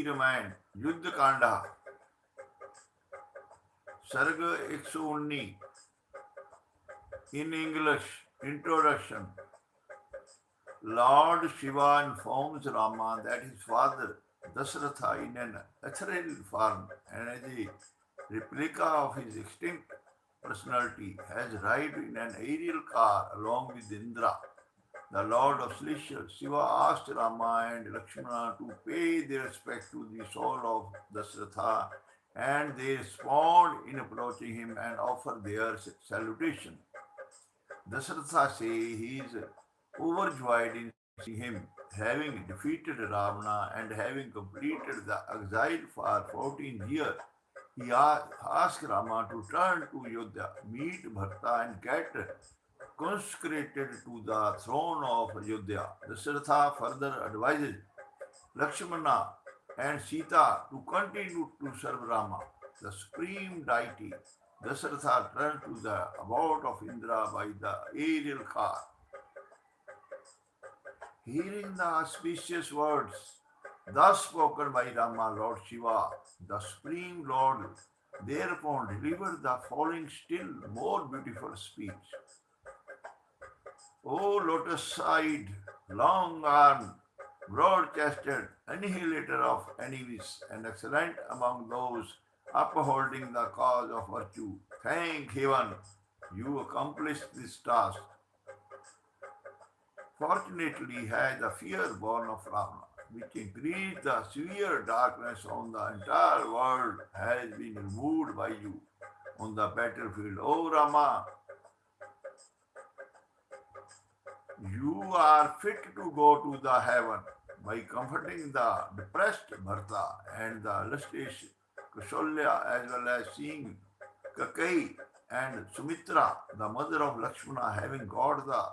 रामायण युद्ध कांडा सर्ग 119 in English. Introduction. Lord Shiva informs Rama that his father Dasratha, in an ethereal form and as a replica of his extinct personality, has arrived in an aerial car along with Indra, the lord of celestial. Shiva asked Rama and Lakshmana to pay their respect to the soul of Dasratha, and they respond in approaching him and offer their salutation. Dasratha says he is overjoyed in seeing him, having defeated Ravana and having completed the exile for 14 years. He asked Rama to return to Ayodhya, meet Bharata, and get consecrated to the throne of Ayodhya. Dasratha further advises Lakshmana and Sita to continue to serve Rama, the supreme deity. Dasratha turned to the abode of Indra by the aerial car. Hearing the auspicious words thus spoken by Rama, Lord Shiva, the Supreme Lord, thereupon delivered the following still more beautiful speech. O lotus-eyed, long-armed, broad-chested, annihilator of enemies, and excellent among those upholding the cause of virtue, thank heaven you accomplished this task. Fortunately, had the fear born of Ravana, which increased the severe darkness on the entire world, has been removed by you on the battlefield. O Rama, you are fit to go to the heaven by comforting the depressed Bharata and the illustrious Kausalya, as well as seeing Kakai and Sumitra, the mother of Lakshmana, having got the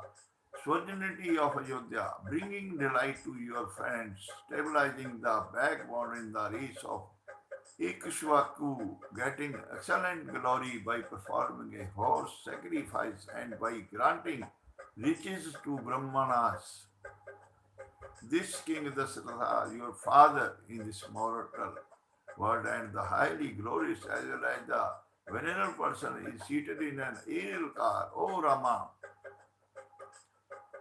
sovereignty of Ayodhya, bringing delight to your friends, stabilizing the backbone in the race of Ikshvaku, getting excellent glory by performing a horse sacrifice and by granting riches to Brahmanas. This king Dasratha, your father in this mortal world, and the highly glorious as well as the venerable person is seated in an aerial car. O Rama,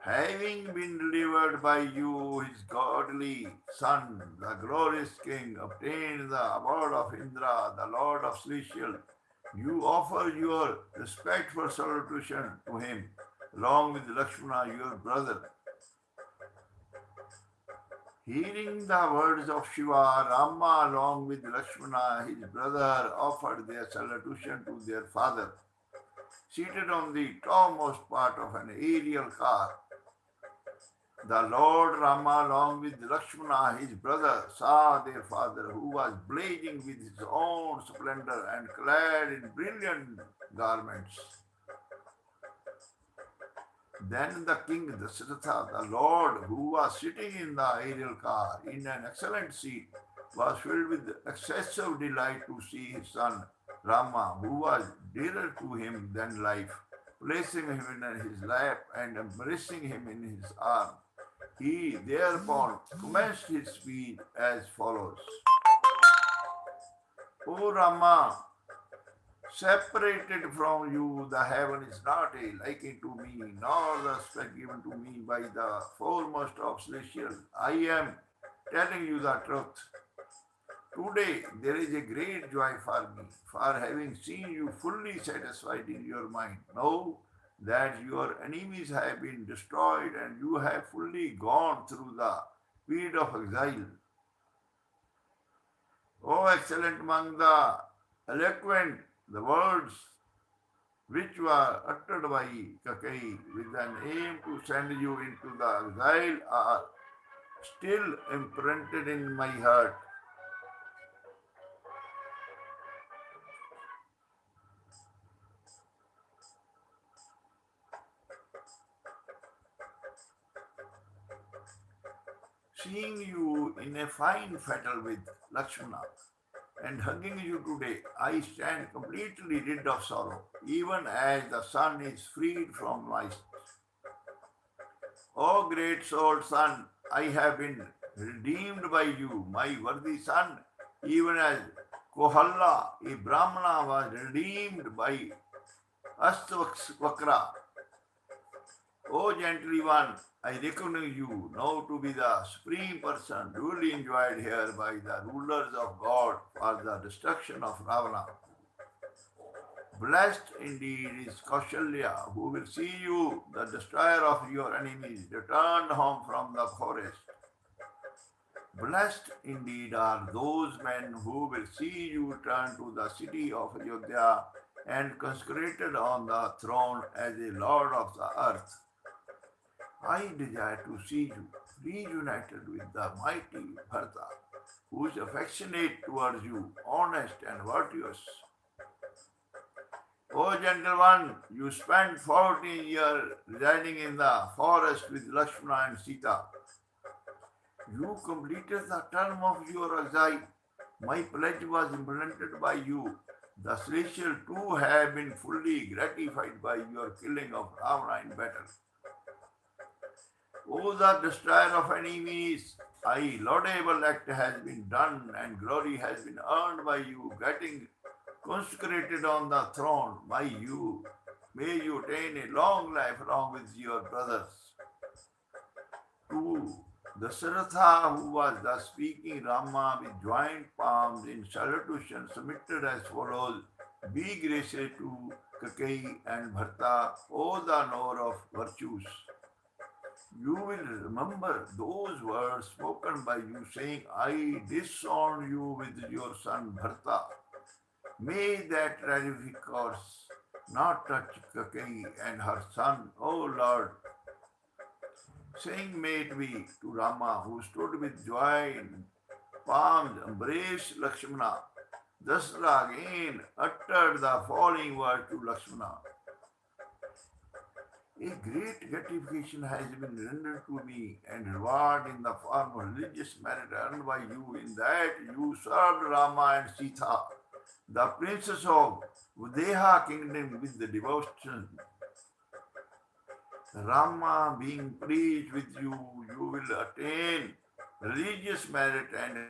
having been delivered by you, his godly son, the glorious king, obtained the abode of Indra, the lord of celestial, you offer your respectful salutation to him, along with Lakshmana, your brother. Hearing the words of Shiva, Rama, along with Lakshmana, his brother, offered their salutation to their father, seated on the topmost part of an aerial car. The Lord Rama, along with Lakshmana, his brother, saw their father, who was blazing with his own splendor and clad in brilliant garments. Then the king Dasratha, the Lord, who was sitting in the aerial car in an excellent seat, was filled with excessive delight to see his son Rama, who was dearer to him than life, placing him in his lap and embracing him in his arm. He thereupon commenced his speech as follows. O Rama, separated from you, the heaven is not a liking to me, nor the respect given to me by the foremost of celestials. I am telling you the truth. Today there is a great joy for me, for having seen you fully satisfied in your mind. Know that your enemies have been destroyed and you have fully gone through the period of exile. O excellent among the eloquent, the words which were uttered by Kakai with an aim to send you into the exile are still imprinted in my heart. Seeing you in a fine fettle with Lakshmana and hugging you today, I stand completely rid of sorrow, even as the sun is freed from my. O great soul son, I have been redeemed by you, my worthy son, even as Kohalla, a Brahmana, was redeemed by Astvakra. O gently one, I recognize you now to be the supreme person duly enjoyed here by the rulers of God for the destruction of Ravana. Blessed indeed is Kaushalya, who will see you, the destroyer of your enemies, returned home from the forest. Blessed indeed are those men who will see you return to the city of Ayodhya and consecrated on the throne as a lord of the earth. I desire to see you reunited with the mighty Bharata, who is affectionate towards you, honest and virtuous. O gentle one, you spent 14 years residing in the forest with Lakshmana and Sita. You completed the term of your exile. My pledge was implemented by you. The celestial too have been fully gratified by your killing of Ravana in battle. O the destroyer of enemies, a laudable act has been done and glory has been earned by you, getting consecrated on the throne by you. May you attain a long life along with your brothers. To Dasaratha, who was thus speaking, Rama with joined palms in salutation submitted as follows. Be gracious to Kakeyi and Bharta, O the knower of virtues. You will remember those words spoken by you, saying, I disown you with your son Bharta. May that terrific curse not touch Kakeyi and her son, O Lord. Saying, may it be to Rama, who stood with joined palms, embraced Lakshmana. Dasra again uttered the following word to Lakshmana. A great gratification has been rendered to me and reward in the form of religious merit earned by you in that you served Rama and Sita, the princess of Videha kingdom with the devotion. Rama being pleased with you, you will attain religious merit and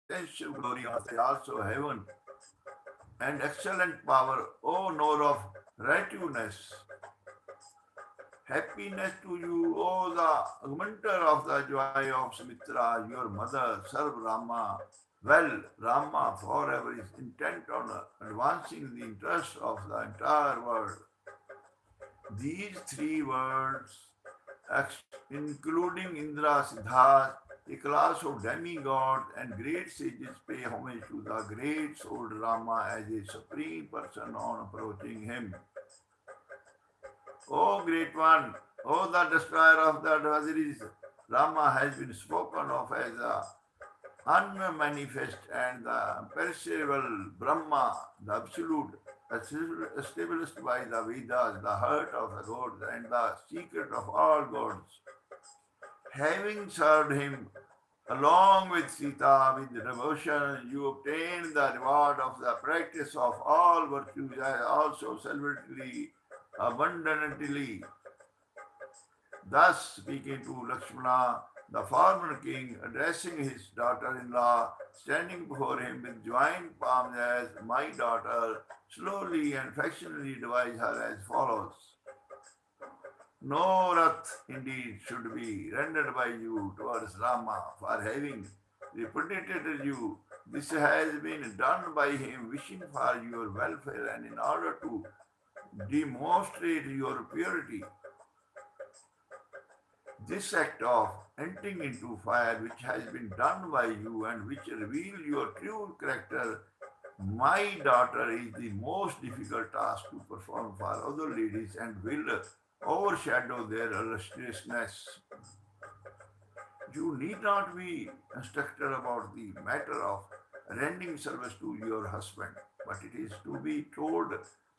essential glory on earth, also heaven, and excellent power, O knower of righteousness. Happiness to you, O the augmenter of the joy of Sumitra, your mother, serve Rama. Well, Rama forever is intent on advancing the interests of the entire world. These three words, including Indra, Siddharth, a class of demigods and great sages, pay homage to the great souled Rama as a supreme person on approaching him. O great one, O the destroyer of the adversaries, Rama has been spoken of as the unmanifest and the imperishable Brahma, the absolute, established by the Vedas, the heart of the gods and the secret of all gods. Having served him along with Sita with devotion, you obtain the reward of the practice of all virtues as also selectively, abundantly. Thus, speaking to Lakshmana, the former king, addressing his daughter-in-law, standing before him with joined palms as my daughter, slowly and affectionately advised her as follows. No wrath indeed should be rendered by you towards Rama for having repudiated you. This has been done by him wishing for your welfare and in order to demonstrate your purity. This act of entering into fire, which has been done by you and which reveals your true character, my daughter, is the most difficult task to perform for other ladies and will overshadow their illustriousness. You need not be instructed about the matter of rendering service to your husband, but it is to be told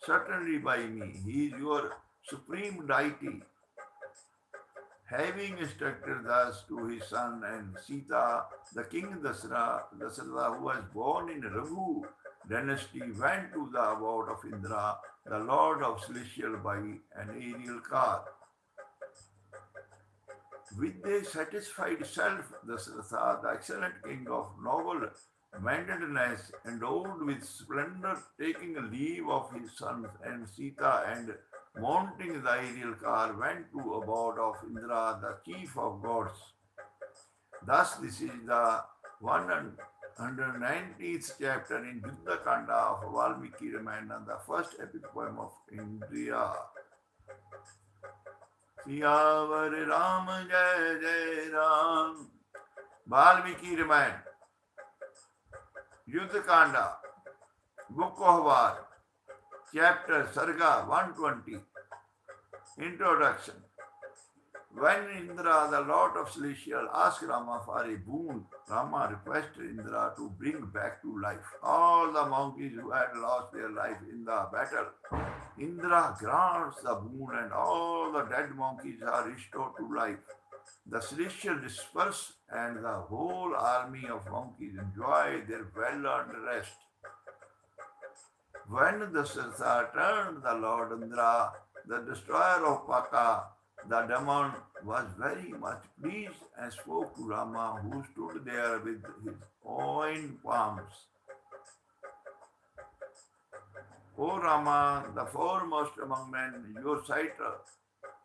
certainly by me. He is your supreme deity. Having instructed thus to his son and Sita, the king Dasratha, who was born in Raghu dynasty, went to the abode of Indra, the lord of celestial by an aerial car. With a satisfied self, Dasratha, the excellent king of noble mindedness, endowed with splendor, taking leave of his sons and Sita and mounting the ideal car, went to abode of Indra, the chief of gods. Thus, this is the 119th chapter in Yuddha Kanda of Valmiki Ramayana, the first epic poem of India. सियावर राम जय जय Ram Valmiki Ramayana Yuddha Kanda book of war chapter Sarga 120 introduction When Indra, the Lord of Celestial, asked Rama for a boon, Rama requested Indra to bring back to life all the monkeys who had lost their life in the battle. Indra grants the boon and all the dead monkeys are restored to life. The celestial disperse and the whole army of monkeys enjoy their well-earned rest. When Dasratha turned the Lord Indra, the destroyer of Paka, the demon was very much pleased and spoke to Rama, who stood there with his own palms. O Rama, the foremost among men, your sight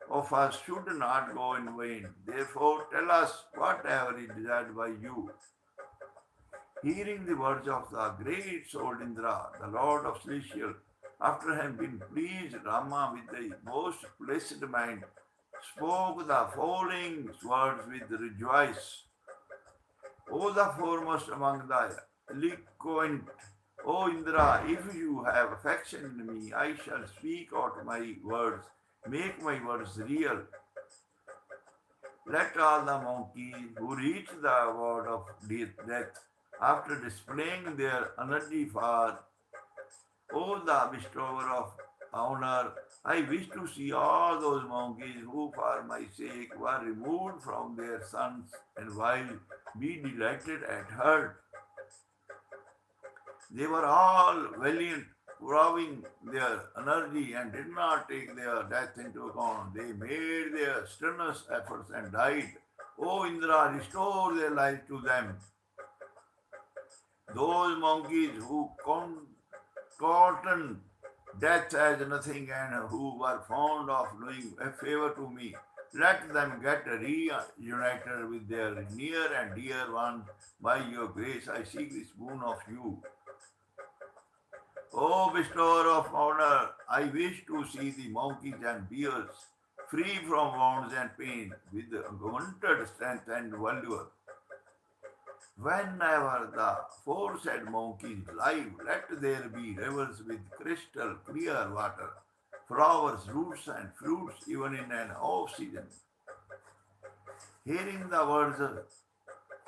of us should not go in vain. Therefore, tell us whatever is desired by you. Hearing the words of the great souled Indra, the Lord of Celestial, after having been pleased, Rama with the most blessed mind spoke the following words with rejoice. O the foremost among the eloquent, O Indra, if you have affection in me, I shall speak out my words, make my words real. Let all the monkeys who reach the word of death, after displaying their energy for, O the bestower of honor, I wish to see all those monkeys who for my sake were removed from their sons and wives be delighted at hurt. They were all valiant, proving their energy and did not take their death into account. They made their strenuous efforts and died. O Indra, restore their life to them. Those monkeys who courted death as nothing and who were fond of doing a favor to me, let them get reunited with their near and dear ones. By your grace, I seek this boon of you. O bestower of honor, I wish to see the monkeys and bears free from wounds and pain, with augmented strength and valor. Whenever the foresaid monkey is live, let there be rivers with crystal clear water, flowers, roots, and fruits even in an off season. Hearing the words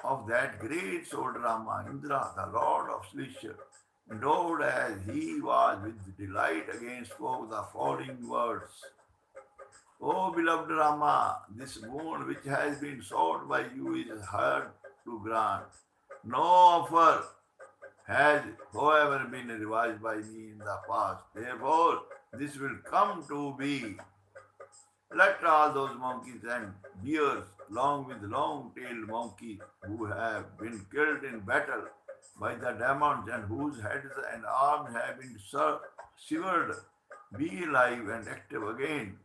of that great souled Rama, Indra, the Lord of Celestial, endowed as he was with delight, again spoke the following words. O beloved Rama, this boon which has been sought by you is hard to grant. No offer has, however, been revised by me in the past. Therefore, this will come to be. Let all those monkeys and deers, along with long-tailed monkeys who have been killed in battle by the demons and whose heads and arms have been severed, be alive and active again,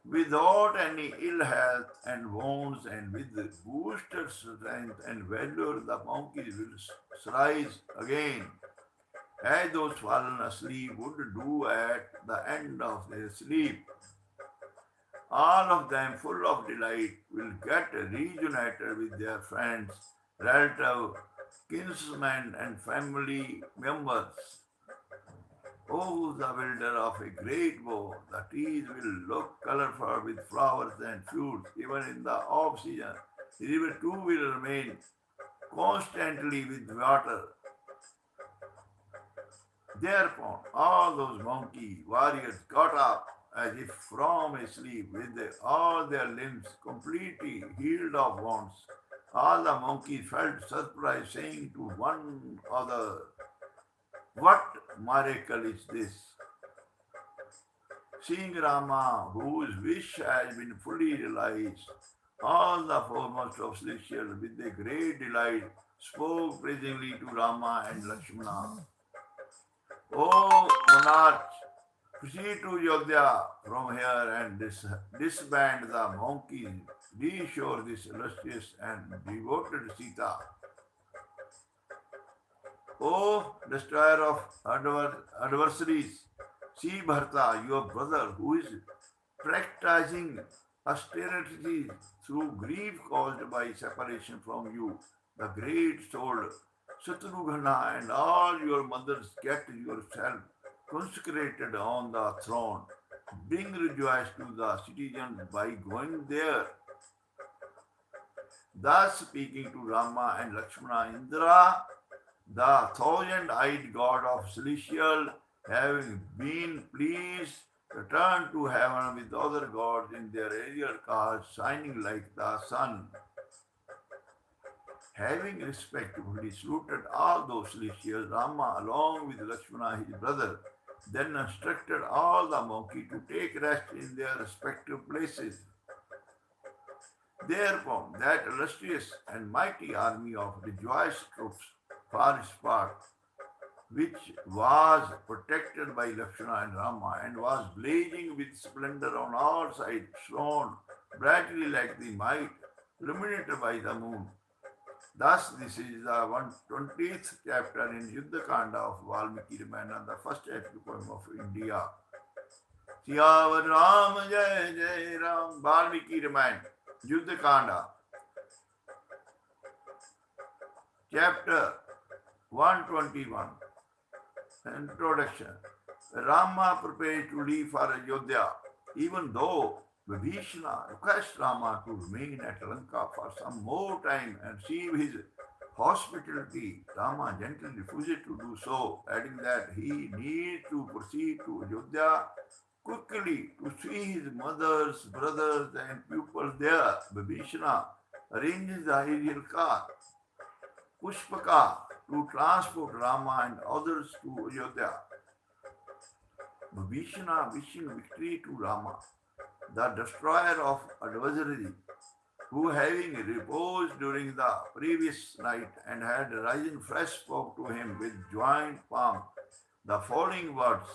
without any ill health and wounds, and with boosted strength and valor, the monkeys will rise again, as those fallen asleep would do at the end of their sleep. All of them, full of delight, will get reunited with their friends, relatives, kinsmen, and family members. Oh, the builder of a great bow, the trees will look colorful with flowers and fruits, even in the off season. The river too will remain constantly with water. Thereupon, all those monkey warriors got up as if from a sleep, with all their limbs completely healed of wounds. All the monkeys felt surprised, saying to one another, what miracle is this? Seeing Rama, whose wish has been fully realized, all the foremost of celestials, with a great delight, spoke praisingly to Rama and Lakshmana. O monarch, proceed to Yodhya from here and disband the monkeys. Reassure this illustrious and devoted Sita. O destroyer of adversaries, see Bharata, your brother, who is practicing austerity through grief caused by separation from you, the great soul Shatrughna, and all your mothers get yourself consecrated on the throne. Bring rejoice to the citizens by going there. Thus speaking to Rama and Lakshmana, Indra, the thousand-eyed god of celestial, having been pleased, returned to heaven with other gods in their aerial cars shining like the sun. Having respectfully saluted all those celestials, Rama, along with Lakshmana, his brother, then instructed all the monkeys to take rest in their respective places. Thereupon, that illustrious and mighty army of rejoiced troops, for its part, which was protected by Lakshmana and Rama and was blazing with splendor on all sides, shone brightly like the might illuminated by the moon. Thus, this is the 120th chapter in Yuddha Kanda of Valmiki Ramayana, the first epic poem of India. Siyavar Ram Jai Jai Ram, Valmiki Ramayana, Yuddha Kanda, chapter 121. Introduction. Rama prepared to leave for Ayodhya, even though Vibhishana requests Rama to remain at Lanka for some more time and receive his hospitality. Rama gently refused to do so, adding that he needs to proceed to Ayodhya quickly to see his mothers, brothers, and pupils there. Vibhishana arranges the aerial car, Pushpaka, to transport Rama and others to Ayodhya. Vibhishana wishing victory to Rama, the destroyer of adversary, who having reposed during the previous night and had risen fresh, spoke to him with joined palm the following words: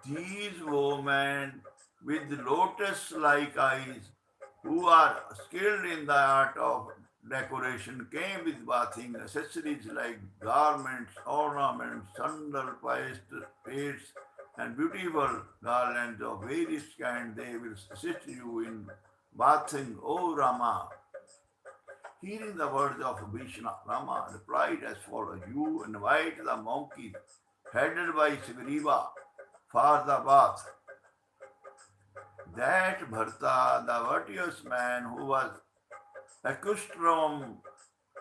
These women with lotus-like eyes, who are skilled in the art of decoration, came with bathing accessories like garments, ornaments, sandal, paste, and beautiful garlands of various kinds. They will assist you in bathing, O Rama. Hearing the words of Vishnu, Rama replied as follows: You invite the monkeys, headed by Sugriva, for the bath. That Bharata, the virtuous man who was accustomed,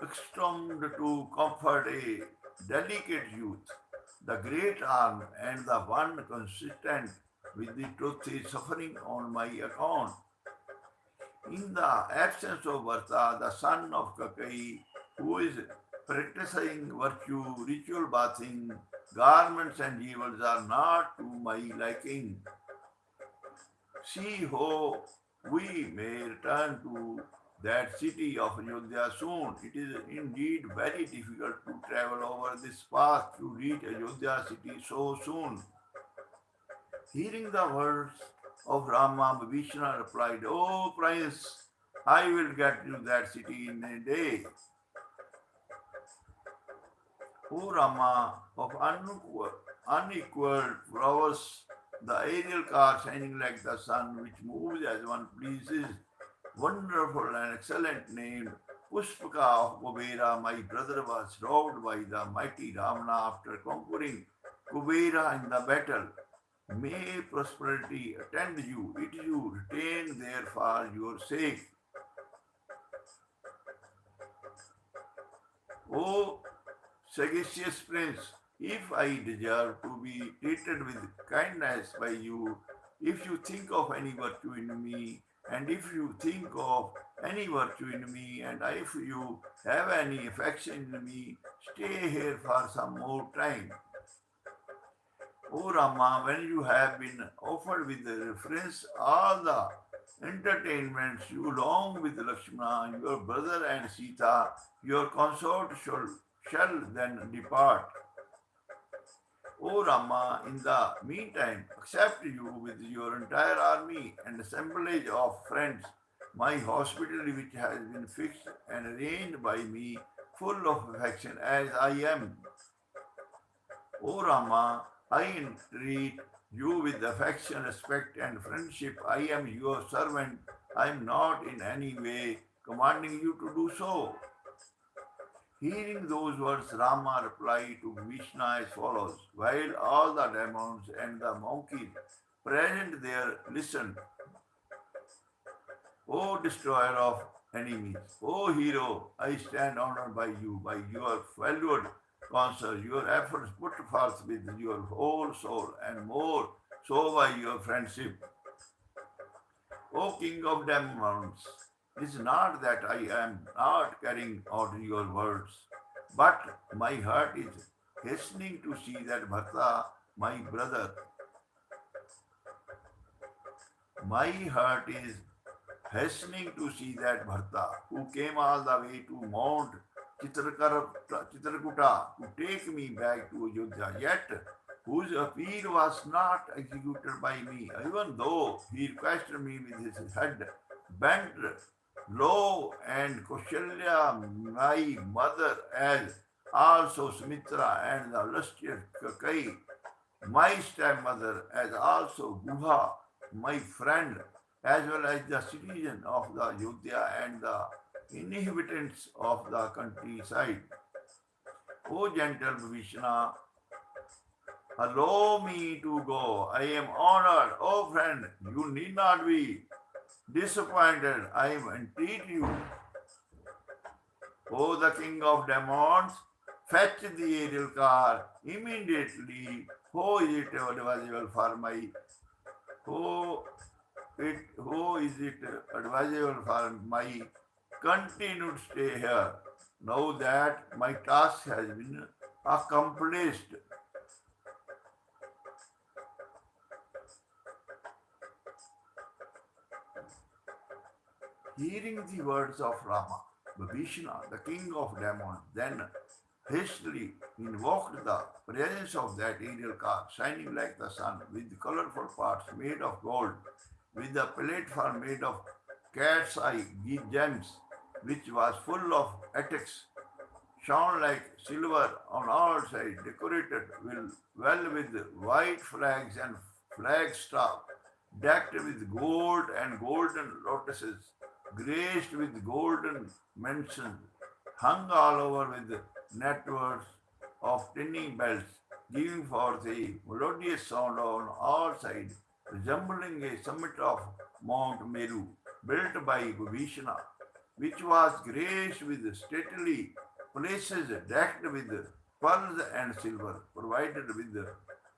accustomed to comfort a delicate youth, the great arm, and the one consistent with the truth is suffering on my account. In the absence of Bharata, the son of Kakai, who is practicing virtue, ritual bathing, garments and jewels are not to my liking. See how we may return to that city of Ayodhya soon. It is indeed very difficult to travel over this path to reach Ayodhya city so soon. Hearing the words of Rama, Vishnu replied, O Prince, I will get to that city in a day. O Rama, of unequaled prowess, the aerial car shining like the sun, which moves as one pleases, wonderful and excellent named Pushpaka of Kubera, my brother was robbed by the mighty Ravana after conquering Kubera in the battle. May prosperity attend you, it you retain there for your sake. O sagacious prince, if I deserve to be treated with kindness by you, if you think of any virtue in me, and if you think of any virtue in me, and if you have any affection in me, stay here for some more time. O Rama, when you have been offered with the reference all the entertainments you long with Lakshmana, your brother and Sita, your consort shall then depart. O Rama, in the meantime, accept you with your entire army and assemblage of friends, my hospitality which has been fixed and arranged by me, full of affection as I am. O Rama, I entreat you with affection, respect, and friendship. I am your servant. I am not in any way commanding you to do so. Hearing those words, Rama replied to Vishnu as follows: while all the demons and the monkeys present there listened, O destroyer of enemies, O hero, I stand honored by your valued counsel, your efforts put forth with your whole soul, and more so by your friendship. O king of demons, it is not that I am not carrying out your words, but my heart is hastening to see that Bharata, my brother, my heart is hastening to see that Bharata, who came all the way to Mount Chitrakuta to take me back to Ayodhya, yet whose appeal was not executed by me, even though he requested me with his head bent low, and Kaushalya, my mother, as also Sumitra and the illustrious Kakai, my stepmother, as also Guha, my friend, as well as the citizen of the Ayodhya and the inhabitants of the countryside. O gentle Vishnu, allow me to go. I am honored. O friend, you need not be disappointed. I entreat you. O the king of demons, fetch the aerial car immediately. How is it advisable for my how how is it advisable for my continued stay here? Now that my task has been accomplished. Hearing the words of Rama, Vibhishana, the king of demons, then hastily invoked the presence of that aerial car, shining like the sun, with colorful parts made of gold, with a platform made of cat's eye gems, which was full of attics, shone like silver on all sides, decorated well with white flags and flagstaff, decked with gold and golden lotuses, graced with golden mentions, hung all over with networks of tinning bells, giving forth a melodious sound on all sides, resembling a summit of Mount Meru, built by Vishnu, which was graced with stately places decked with pearls and silver, provided with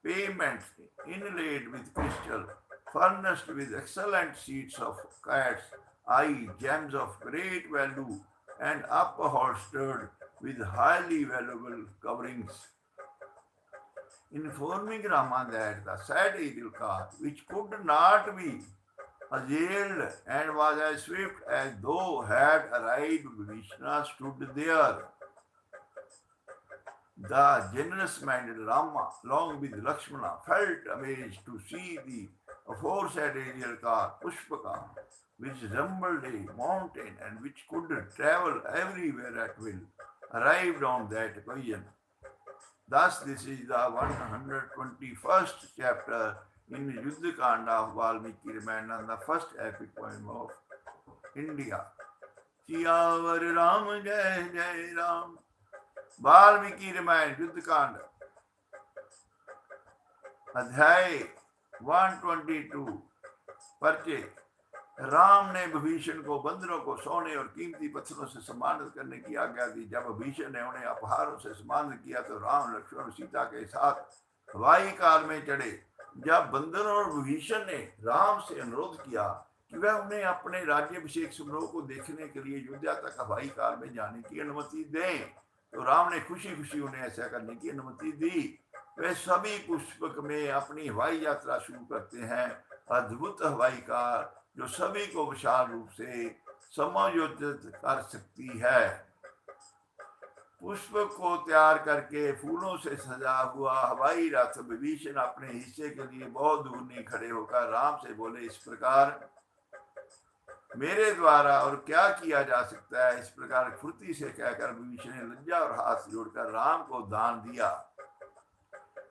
pavements inlaid with crystal, furnished with excellent seats of cat's eye, gems of great value, and upholstered with highly valuable coverings, informing Rama that the said evil car, which could not be assailed and was as swift as though had arrived, Vishnu stood there. The generous-minded Rama, along with Lakshmana, felt amazed to see the aforesaid aerial car, Pushpaka, which resembled a mountain and which could travel everywhere at will, arrived on that occasion. Thus, this is the 121st chapter in Yuddha Kanda of Valmiki Ramayana, the first epic poem of India. Siyavar Ram Jai Jai Ram. Valmiki Ramayana युद्ध कांड अध्याय 122। परिचय। राम ने विभीषण को बंदरों को सोने और कीमती पत्थरों से सम्मानित करने की आज्ञा दी। जब विभीषण ने उन्हें उपहारों से सम्मानित किया तो राम, लक्ष्मण और सीता के साथ हवाई कार में चढ़े। जब बंदरों और विभीषण ने राम से अनुरोध किया कि वह उन्हें अपने राज्याभिषेक समारोह को देखने के लिए अयोध्या तक हवाई कार में जाने की अनुमति दें, तो राम ने खुशी खुशी उन्हें ऐसा करने की अनुमति दी। वे सभी पुष्पक में अपनी हवाई यात्रा शुरू करते हैं। अद्भुत हवाई कार जो सभी को विशाल रूप से समायोजित कर सकती है। पुष्प को तैयार करके फूलों से सजा हुआ हवाई रथ विभीषण अपने हिस्से के लिए बहुत दूर नहीं खड़े होकर राम से बोले, इस प्रकार मेरे द्वारा और क्या किया जा सकता है। इस प्रकार फुर्ती से कहकर विभीषण ने लज्जा और हाथ जोड़कर राम को दान दिया।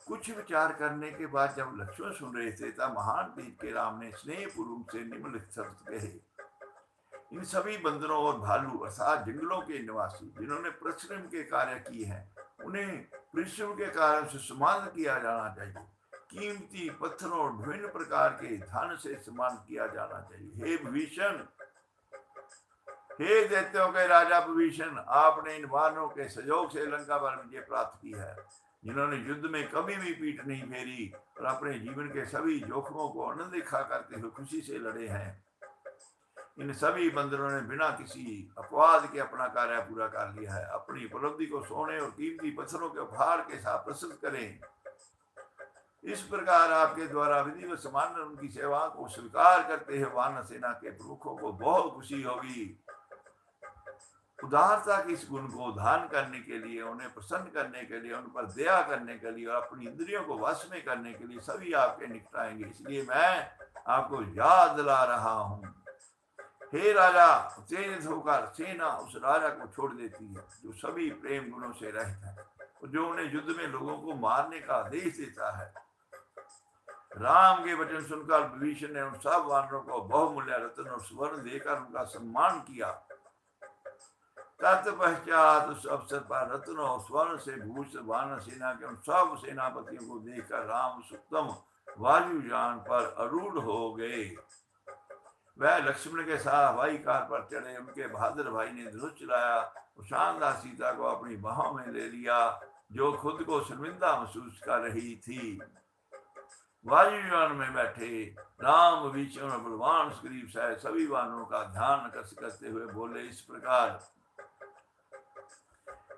कुछ विचार करने के बाद जब लक्ष्मण सुन रहे थे तब महान वीर के राम ने स्नेह पूर्वक से निम्नलिखित शब्द कहे, इन सभी बंदरों और भालू अर्थात जंगलों के निवासी जिन्होंने परिश्रम के कार्य किए हैं, उन्हें परिश्रम के कारण से सम्मान किया जाना चाहिए। कीमती पत्थरों और विभिन्न प्रकार के धन से सम्मान किया जाना चाहिए। हे विभीषण, हे दैत्यों के राजा विभीषण, आपने इन वानरों के सहयोग से लंका पर विजय प्राप्त की है, जिन्होंने युद्ध में कभी भी पीठ नहीं फेरी और अपने जीवन के सभी जोखमों को अनदेखा करते हुए खुशी से लड़े हैं। इन सभी बंदरों ने बिना किसी अपवाद के अपना कार्य पूरा कर लिया है। अपनी उपलब्धि को सोने और कीमती पत्थरों के उपहार के साथ प्रस्तुत करें। इस प्रकार आपके द्वारा विधिवत सम्मान उनकी सेवा को स्वीकार करते हुए वानर सेना के प्रमुखों को बहुत खुशी होगी। उदारता के इस गुण को धारण करने के लिए, उन्हें प्रसन्न करने के लिए, उन पर दया करने के लिए और अपनी इंद्रियों को वश में करने के लिए सभी आपके निकट आएंगे। इसलिए मैं आपको याद दिला रहा हूँ। हे राजा, तेज होकर सेना उस राजा को छोड़ देती है जो सभी प्रेम गुणों से रहित है और जो उन्हें युद्ध में लोगों को मारने का आदेश देता है। राम के वचन सुनकर विभीषण ने उन सब वानरों को बहुमूल्य रत्न और स्वर्ण देकर उनका सम्मान किया। तत्पश्चात उस अवसर पर रत्न और स्वर्ण से भूषित वानर सेना के उन सब सेनापतियों को देखकर राम उस उत्तम वायुयान पर आरूढ़ हो गए। वह लक्ष्मण के साथ हवाई कार पर चढ़े। उनके बहादुर भाई ने धनुष चलाया और शानदार सीता को अपनी बाहों में ले लिया, जो खुद को शर्मिंदा महसूस कर रही थी। वायुयान में बैठे राम विभीषण और बलवान सुग्रीव सहित सभी वानरों का ध्यान आकर्षित करते हुए बोले इस प्रकार,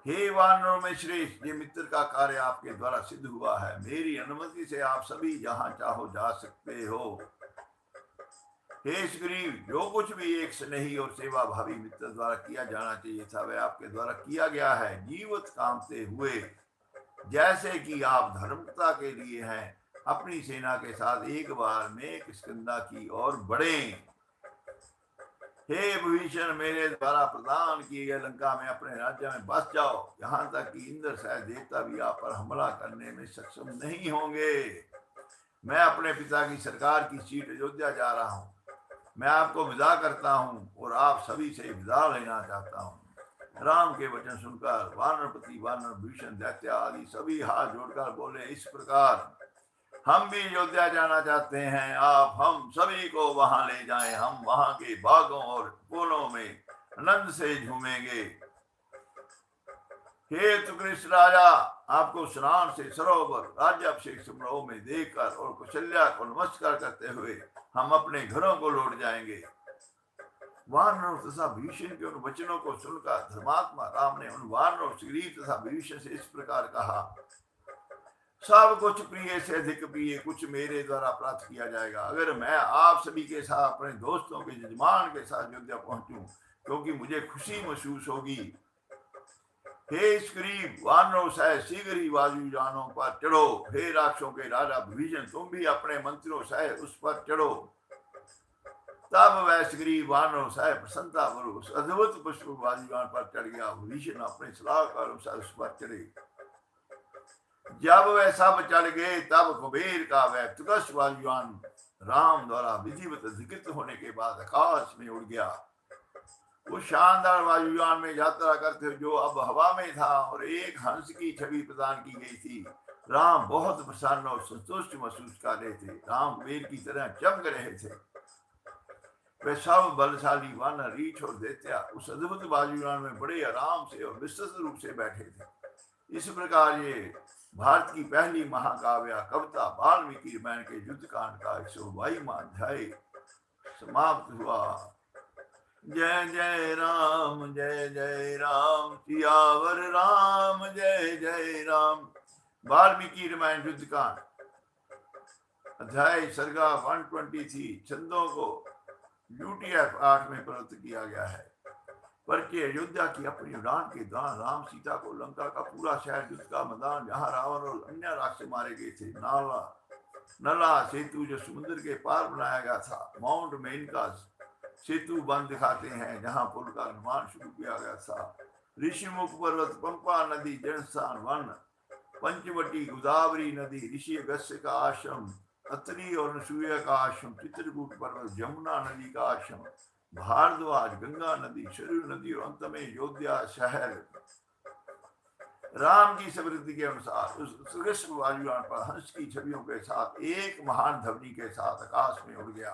हे वानरों में श्रेष्ठ, ये मित्र का कार्य आपके द्वारा सिद्ध हुआ है। मेरी अनुमति से आप सभी जहां चाहो जा सकते हो। हे सुग्रीव, जो कुछ भी एक स्नेही और सेवा भावी मित्र द्वारा किया जाना चाहिए था वह आपके द्वारा किया गया है। जीवित कामते हुए जैसे कि आप धर्मता के लिए हैं, अपनी सेना के साथ एक बार में किष्किंधा की ओर बढ़े। हे विभीषण, मेरे द्वारा प्रदान किए गए लंका में अपने राज्य में बस जाओ, यहाँ तक कि इंद्र सहित देवता भी आप पर हमला करने में सक्षम नहीं होंगे। मैं अपने पिता की सरकार की सीट अयोध्या जा रहा हूँ। मैं आपको विदा करता हूँ और आप सभी से विदा लेना चाहता हूँ। राम के वचन सुनकर वानरपति वानर भीषण दैत्य आदि सभी हाथ जोड़कर बोले इस प्रकार, हम भी अयोध्या जाना चाहते हैं। आप हम सभी को वहां ले जाएं। हम वहां के बागों और फूलों में आनंद से झूमेंगे। हे उत्कृष्ट राजा, आपको स्नान से सरोवर राज्याभिषेक समारोह में देखकर और कौशल्या को नमस्कार करते हुए हम अपने घरों को लौट जाएंगे। वानरों तथा भीषण के उन वचनों को सुनकर धर्मात्मा राम ने उन वानरों सुग्रीव तथा भीषण से इस प्रकार कहा, सब कुछ प्रिय से अधिक प्रिय कुछ मेरे द्वारा प्राप्त किया जाएगा अगर मैं आप सभी के साथ अपने दोस्तों के यजमान के साथ अयोध्या पहुंचूं, क्योंकि मुझे खुशी महसूस होगी। हे सुग्रीव, वानरों सहित शीघ्र ही वायुयानों पर चढ़ो। हे राक्षसों के राजा विभीषण, तुम भी अपने मंत्रियों सहित उस पर चढ़ो। तब वह सुग्रीव वानरों सहित प्रसन्नता पूर्वक अद्भुत पुष्प वायुयान पर चढ़ गया। विभीषण अपने सलाहकारों से उस पर चढ़े। जब वह सब चढ़ गए तब कुबेर का वह तुगस वायुयान राम द्वारा विधिवत अधिकृत होने के बाद आकाश में उड़ गया। उस शानदार वायुयान में यात्रा करते हुए जो अब हवा में था और एक हंस की छवि प्रदान की गई थी, राम बहुत प्रसन्न और संतुष्ट महसूस कर रहे थे। राम कुबेर की तरह चमक रहे थे। वे सब बलशाली वानर रीछ और दैत्य उस अद्भुत वायुयान में बड़े आराम से और विस्तृत रूप से बैठे थे। इस प्रकार ये भारत की पहली महाकाव्य कविता वाल्मीकि रामायण के युद्ध कांड का 122वां अध्याय समाप्त हुआ। जय जय राम सियावर राम जय जय राम। वाल्मीकि रामायण युद्ध कांड अध्याय सर्गा 123 छंदों को यूटीएफ 8 में प्रवृत्त किया गया है। पर कि अयोध्या की अपनी उड़ान के दौरान राम सीता को लंका का पूरा शहर युद्ध का मैदान जहां रावण और अन्य राक्षस मारे गए थे, नला सेतु जो समुद्र के पार बनाया गया था, माउंट मेन का सेतु बंद दिखाते हैं जहां पुल का निर्माण शुरू किया गया था, ऋषिमुख पर्वत, पंपा नदी, जनस्थान वन, पंचवटी, गोदावरी नदी, ऋषि अगस्त्य का आश्रम, अत्रि और नसूया का आश्रम, चित्रकूट पर्वत, जमुना नदी का आश्रम, भारद्वाज, गंगा नदी, सरयू नदी और अंत में अयोध्या शहर राम की समृद्धि के अनुसार उस उत्कृष्ट वायुयान पर हंस की छवियों के साथ एक महान ध्वनि के साथ आकाश में उड़ गया।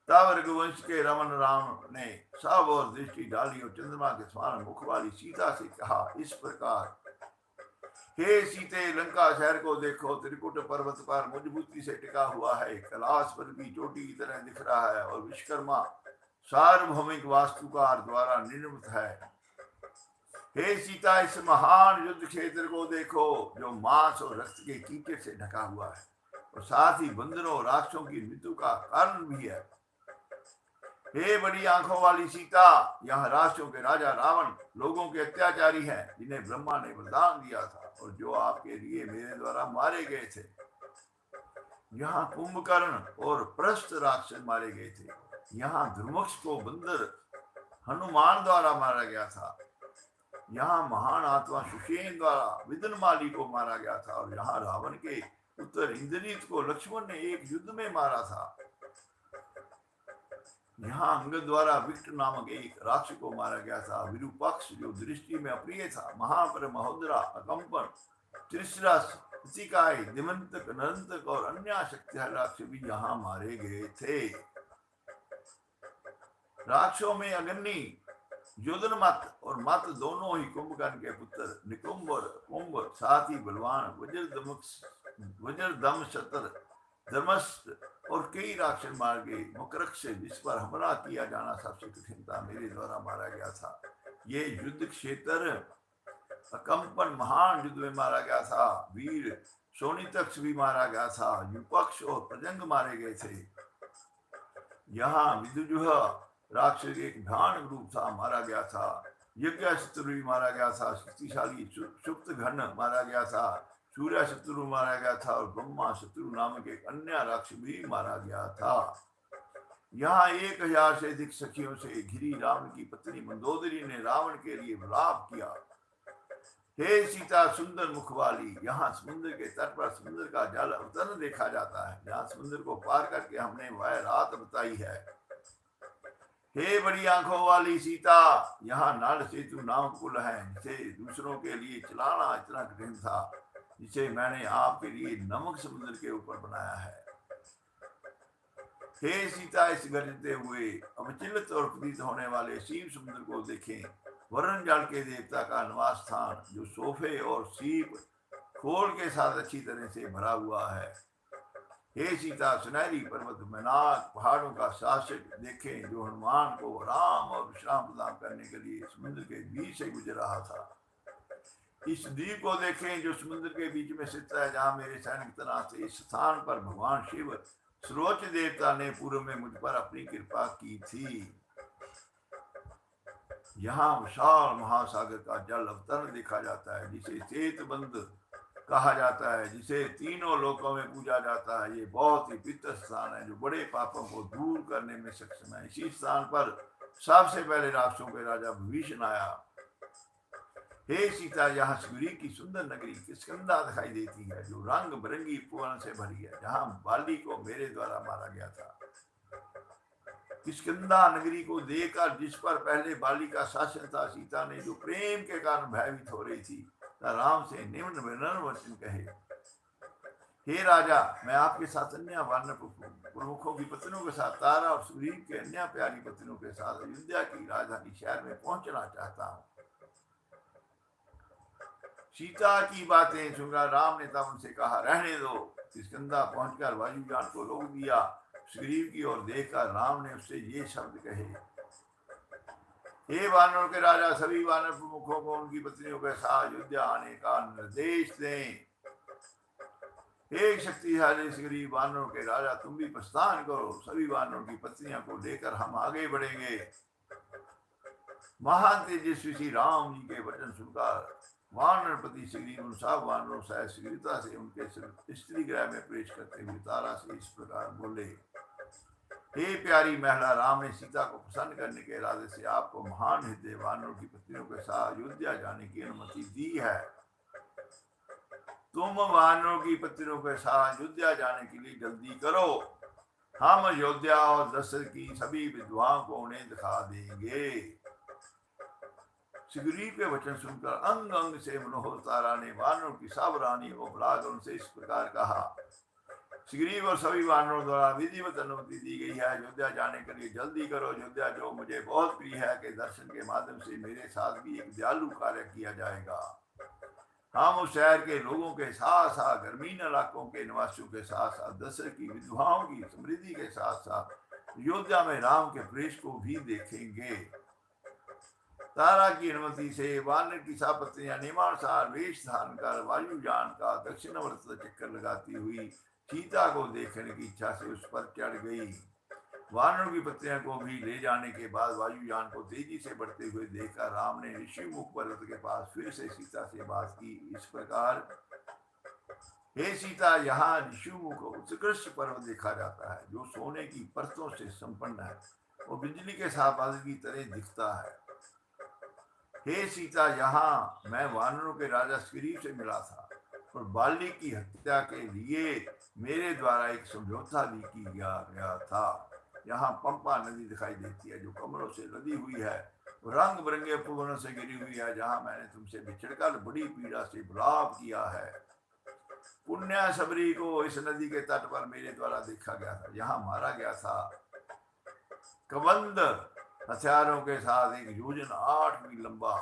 तब रघुवंश के रमन राम ने सब और दृष्टि डाली और चंद्रमा के समान मुख वाली सीता से कहा इस प्रकार, हे सीते, लंका शहर को देखो, त्रिकुट पर्वत पर मजबूती से टिका हुआ है, कैलाश पर भी चोटी की तरह दिख रहा है और विश्वकर्मा सार्वभौमिक वास्तुकार द्वारा निर्मित है। हे सीता, इस महान युद्ध क्षेत्र को देखो जो मांस और रक्त के कीचड़ से ढका हुआ है और साथ ही बंदरों और राक्षसों की मृत्यु का कारण भी है। हे बड़ी आंखों वाली सीता, यहाँ राष्ट्रों के राजा रावण लोगों के अत्याचारी हैं जिन्हें ब्रह्मा ने वरदान दिया था और जो आपके लिए मेरे द्वारा मारे गए थे। यहाँ कुंभकर्ण और प्रस्थ राक्षस मारे गए थे। यहाँ धर्मक्ष को बंदर हनुमान द्वारा मारा गया था। यहाँ महान आत्मा सुषेण द्वारा विदनमाली को मारा गया था और यहाँ रावण के पुत्र इंद्रजीत को लक्ष्मण ने एक युद्ध में मारा था। यहाँ अंगद द्वारा विक्ट नामक एक राक्षस को मारा गया था। विरूपाक्ष जो दृष्टि में अप्रिय था, महापर, महोदरा, अकंपन, त्रिशरस, प्रतिकाय, दिमंतक, नरंतक और अन्य शक्तिशाली राक्षस भी यहाँ मारे गए थे। राक्षसों में अग्नि, योधन मत और मत दोनों ही कुंभकर्ण के पुत्र निकुंभ और कुंभ, साथ ही बलवान वज्रदम शतर, धर्मस्थ और कई राक्षस मार गए। मकरक्ष जिस पर हमला किया जाना सबसे कठिन था, मेरे द्वारा मारा गया था। ये युद्ध क्षेत्र अकंपन महान युद्ध में मारा गया था। वीर सोनितक्ष भी मारा गया था। युपक्ष और प्रजंग मारे गए थे। यहाँ विदुजुह राक्षस एक भयानक रूप था, मारा गया था। यज्ञ शत्रु भी मारा गया था। शक्तिशाली सुप्त घन मारा गया था। सूर्य शत्रु मारा गया था और ब्रह्मा शत्रु नामक एक अन्य राक्षस भी मारा गया था। यहाँ 1000 से अधिक सखियों से घिरी रावण की पत्नी मंदोदरी ने रावण के लिए विलाप किया। हे सीता, सुंदर मुख वाली, यहाँ समुद्र के तट पर समुद्र का जल अवतरण देखा जाता है, जहाँ समुद्र को पार करके हमने वह रात बताई है। हे बड़ी आंखों वाली सीता, यहाँ नल सेतु नाम पुल है जिसे दूसरों के लिए चलाना इतना कठिन था, जिसे मैंने आपके लिए नमक समुद्र के ऊपर बनाया है। हे सीता, इस गरजते हुए अविचलित और प्रतीत होने वाले शिव समुद्र को देखें, वरुण जल के देवता का निवास स्थान जो सोफे और सीप खोल के साथ अच्छी तरह से भरा हुआ है। हे सीता, सुनहरी पर्वत, मैनाक पहाड़ों का शासक देखें जो हनुमान को राम और विश्राम प्रदान करने के लिए समुद्र के बीच से गुजर रहा था। इस द्वीप को देखें जो समुद्र के बीच में स्थित है, जहाँ मेरे सैनिक तैनात थे। इस स्थान पर भगवान शिव सर्वोच्च देवता ने पूर्व में मुझ पर अपनी कृपा की थी। यहाँ विशाल महासागर का जल अवतरण देखा जाता है, जिसे सेतुबंध कहा जाता है, जिसे तीनों लोकों में पूजा जाता है। ये बहुत ही पवित्र स्थान है जो बड़े पापों को दूर करने में सक्षम है। इसी स्थान पर सबसे पहले राक्षसों के राजा विभीषण आया। हे सीता, यहाँ सूर्य की सुंदर नगरी किष्किंधा दिखाई देती है जो रंग बिरंगी फूलों से भरी है, जहाँ बाली को मेरे द्वारा मारा गया था। किष्किंधा नगरी को देखकर जिस पर पहले बाली का शासन था, सीता ने जो प्रेम के कारण भयभीत हो रही थी, राम से निम्न विनम्र वचन कहे। हे राजा, मैं आपके साथ अन्य वानर प्रमुखों की पत्नियों के साथ, तारा और सूर्य के अन्य प्यारी पत्नियों के साथ अयोध्या की राजधानी शहर में पहुंचना चाहता हूँ। सीता की बातें सुनकर राम ने तब उनसे कहा, रहने दो। किष्किंधा पहुंचकर वायुयान को रोक दिया। सुग्रीव की ओर देखकर राम ने उससे ये शब्द कहे, हे वानरों के राजा, सभी वानर प्रमुखों को उनकी पत्नियों के साथ अयोध्या आने का निर्देश दें। हे शक्तिशाली श्री वानरों के राजा, तुम भी प्रस्थान करो, सभी वानरों की पत्नियों को लेकर हम आगे बढ़ेंगे। महान तेजस्वी श्री राम जी के वचन सुनकर वानरपति श्री उन सब वानरों से शीघ्रता से उनके स्त्री गृह में प्रवेश करते हुए तारा से इस प्रकार बोले, हे प्यारी महिला, राम ने सीता को प्रसन्न करने के इरादे से आपको महान हृदय वानरों की पत्नियों के साथ अयोध्या जाने की अनुमति दी है। तुम वानरों की पत्नियों के साथ अयोध्या जाने के लिए जल्दी करो, हम अयोध्या और दशरथ की सभी विधवाओं को उन्हें दिखा देंगे। सुग्रीव के वचन सुनकर अंग अंग से मनोहर तारा ने वानरों की सब रानी को बुलाकर उनसे इस प्रकार कहा, सुग्रीव और सभी वानरों द्वारा विधिवत अनुमति दी गई है, अयोध्या जाने के लिए जल्दी करो। अयोध्या जो मुझे बहुत प्रिय है, के दर्शन के माध्यम से मेरे साथ भी एक दयालु कार्य किया जाएगा। हम उस शहर के लोगों के साथ साथ ग्रामीण इलाकों के निवासियों के साथ साथ दशरथ की विधवाओं की समृद्धि के साथ साथ अयोध्या में राम के प्रवेश को भी देखेंगे। तारा की अनुमति से वानर की सब पत्नियां नियमानुसार वेश धारण कर वायुयान का दक्षिणावर्त चक्कर लगाती हुई सीता को देखने की इच्छा से उस पर चढ़ गई। वानरों की पत्नियों को भी ले जाने के बाद वायुयान को तेजी से बढ़ते हुए देखकर राम ने ऋषिमुख पर्वत के पास फिर से सीता से बात की इस प्रकार, हे सीता, यहाँ ऋषिमुख उत्कृष्ट पर्वत देखा जाता है जो सोने की परतों से संपन्न है और बिजली के साथ बादल की तरह दिखता है। हे सीता, यहाँ मैं वानरों के राजा सुग्रीव से मिला था और बाली की हत्या के लिए मेरे द्वारा एक समझौता भी किया गया था। यहाँ पंपा नदी दिखाई देती है जो कमलों से लदी हुई है, रंग बिरंगे फूलों से घिरी हुई है, जहाँ मैंने तुमसे बिछड़कर बड़ी पीड़ा से विलाप किया है। पुण्य सबरी को इस नदी के तट पर मेरे द्वारा देखा गया था, यहाँ मारा गया था कबंध हथियारों के साथ 1 योजन 8 मील लंबा,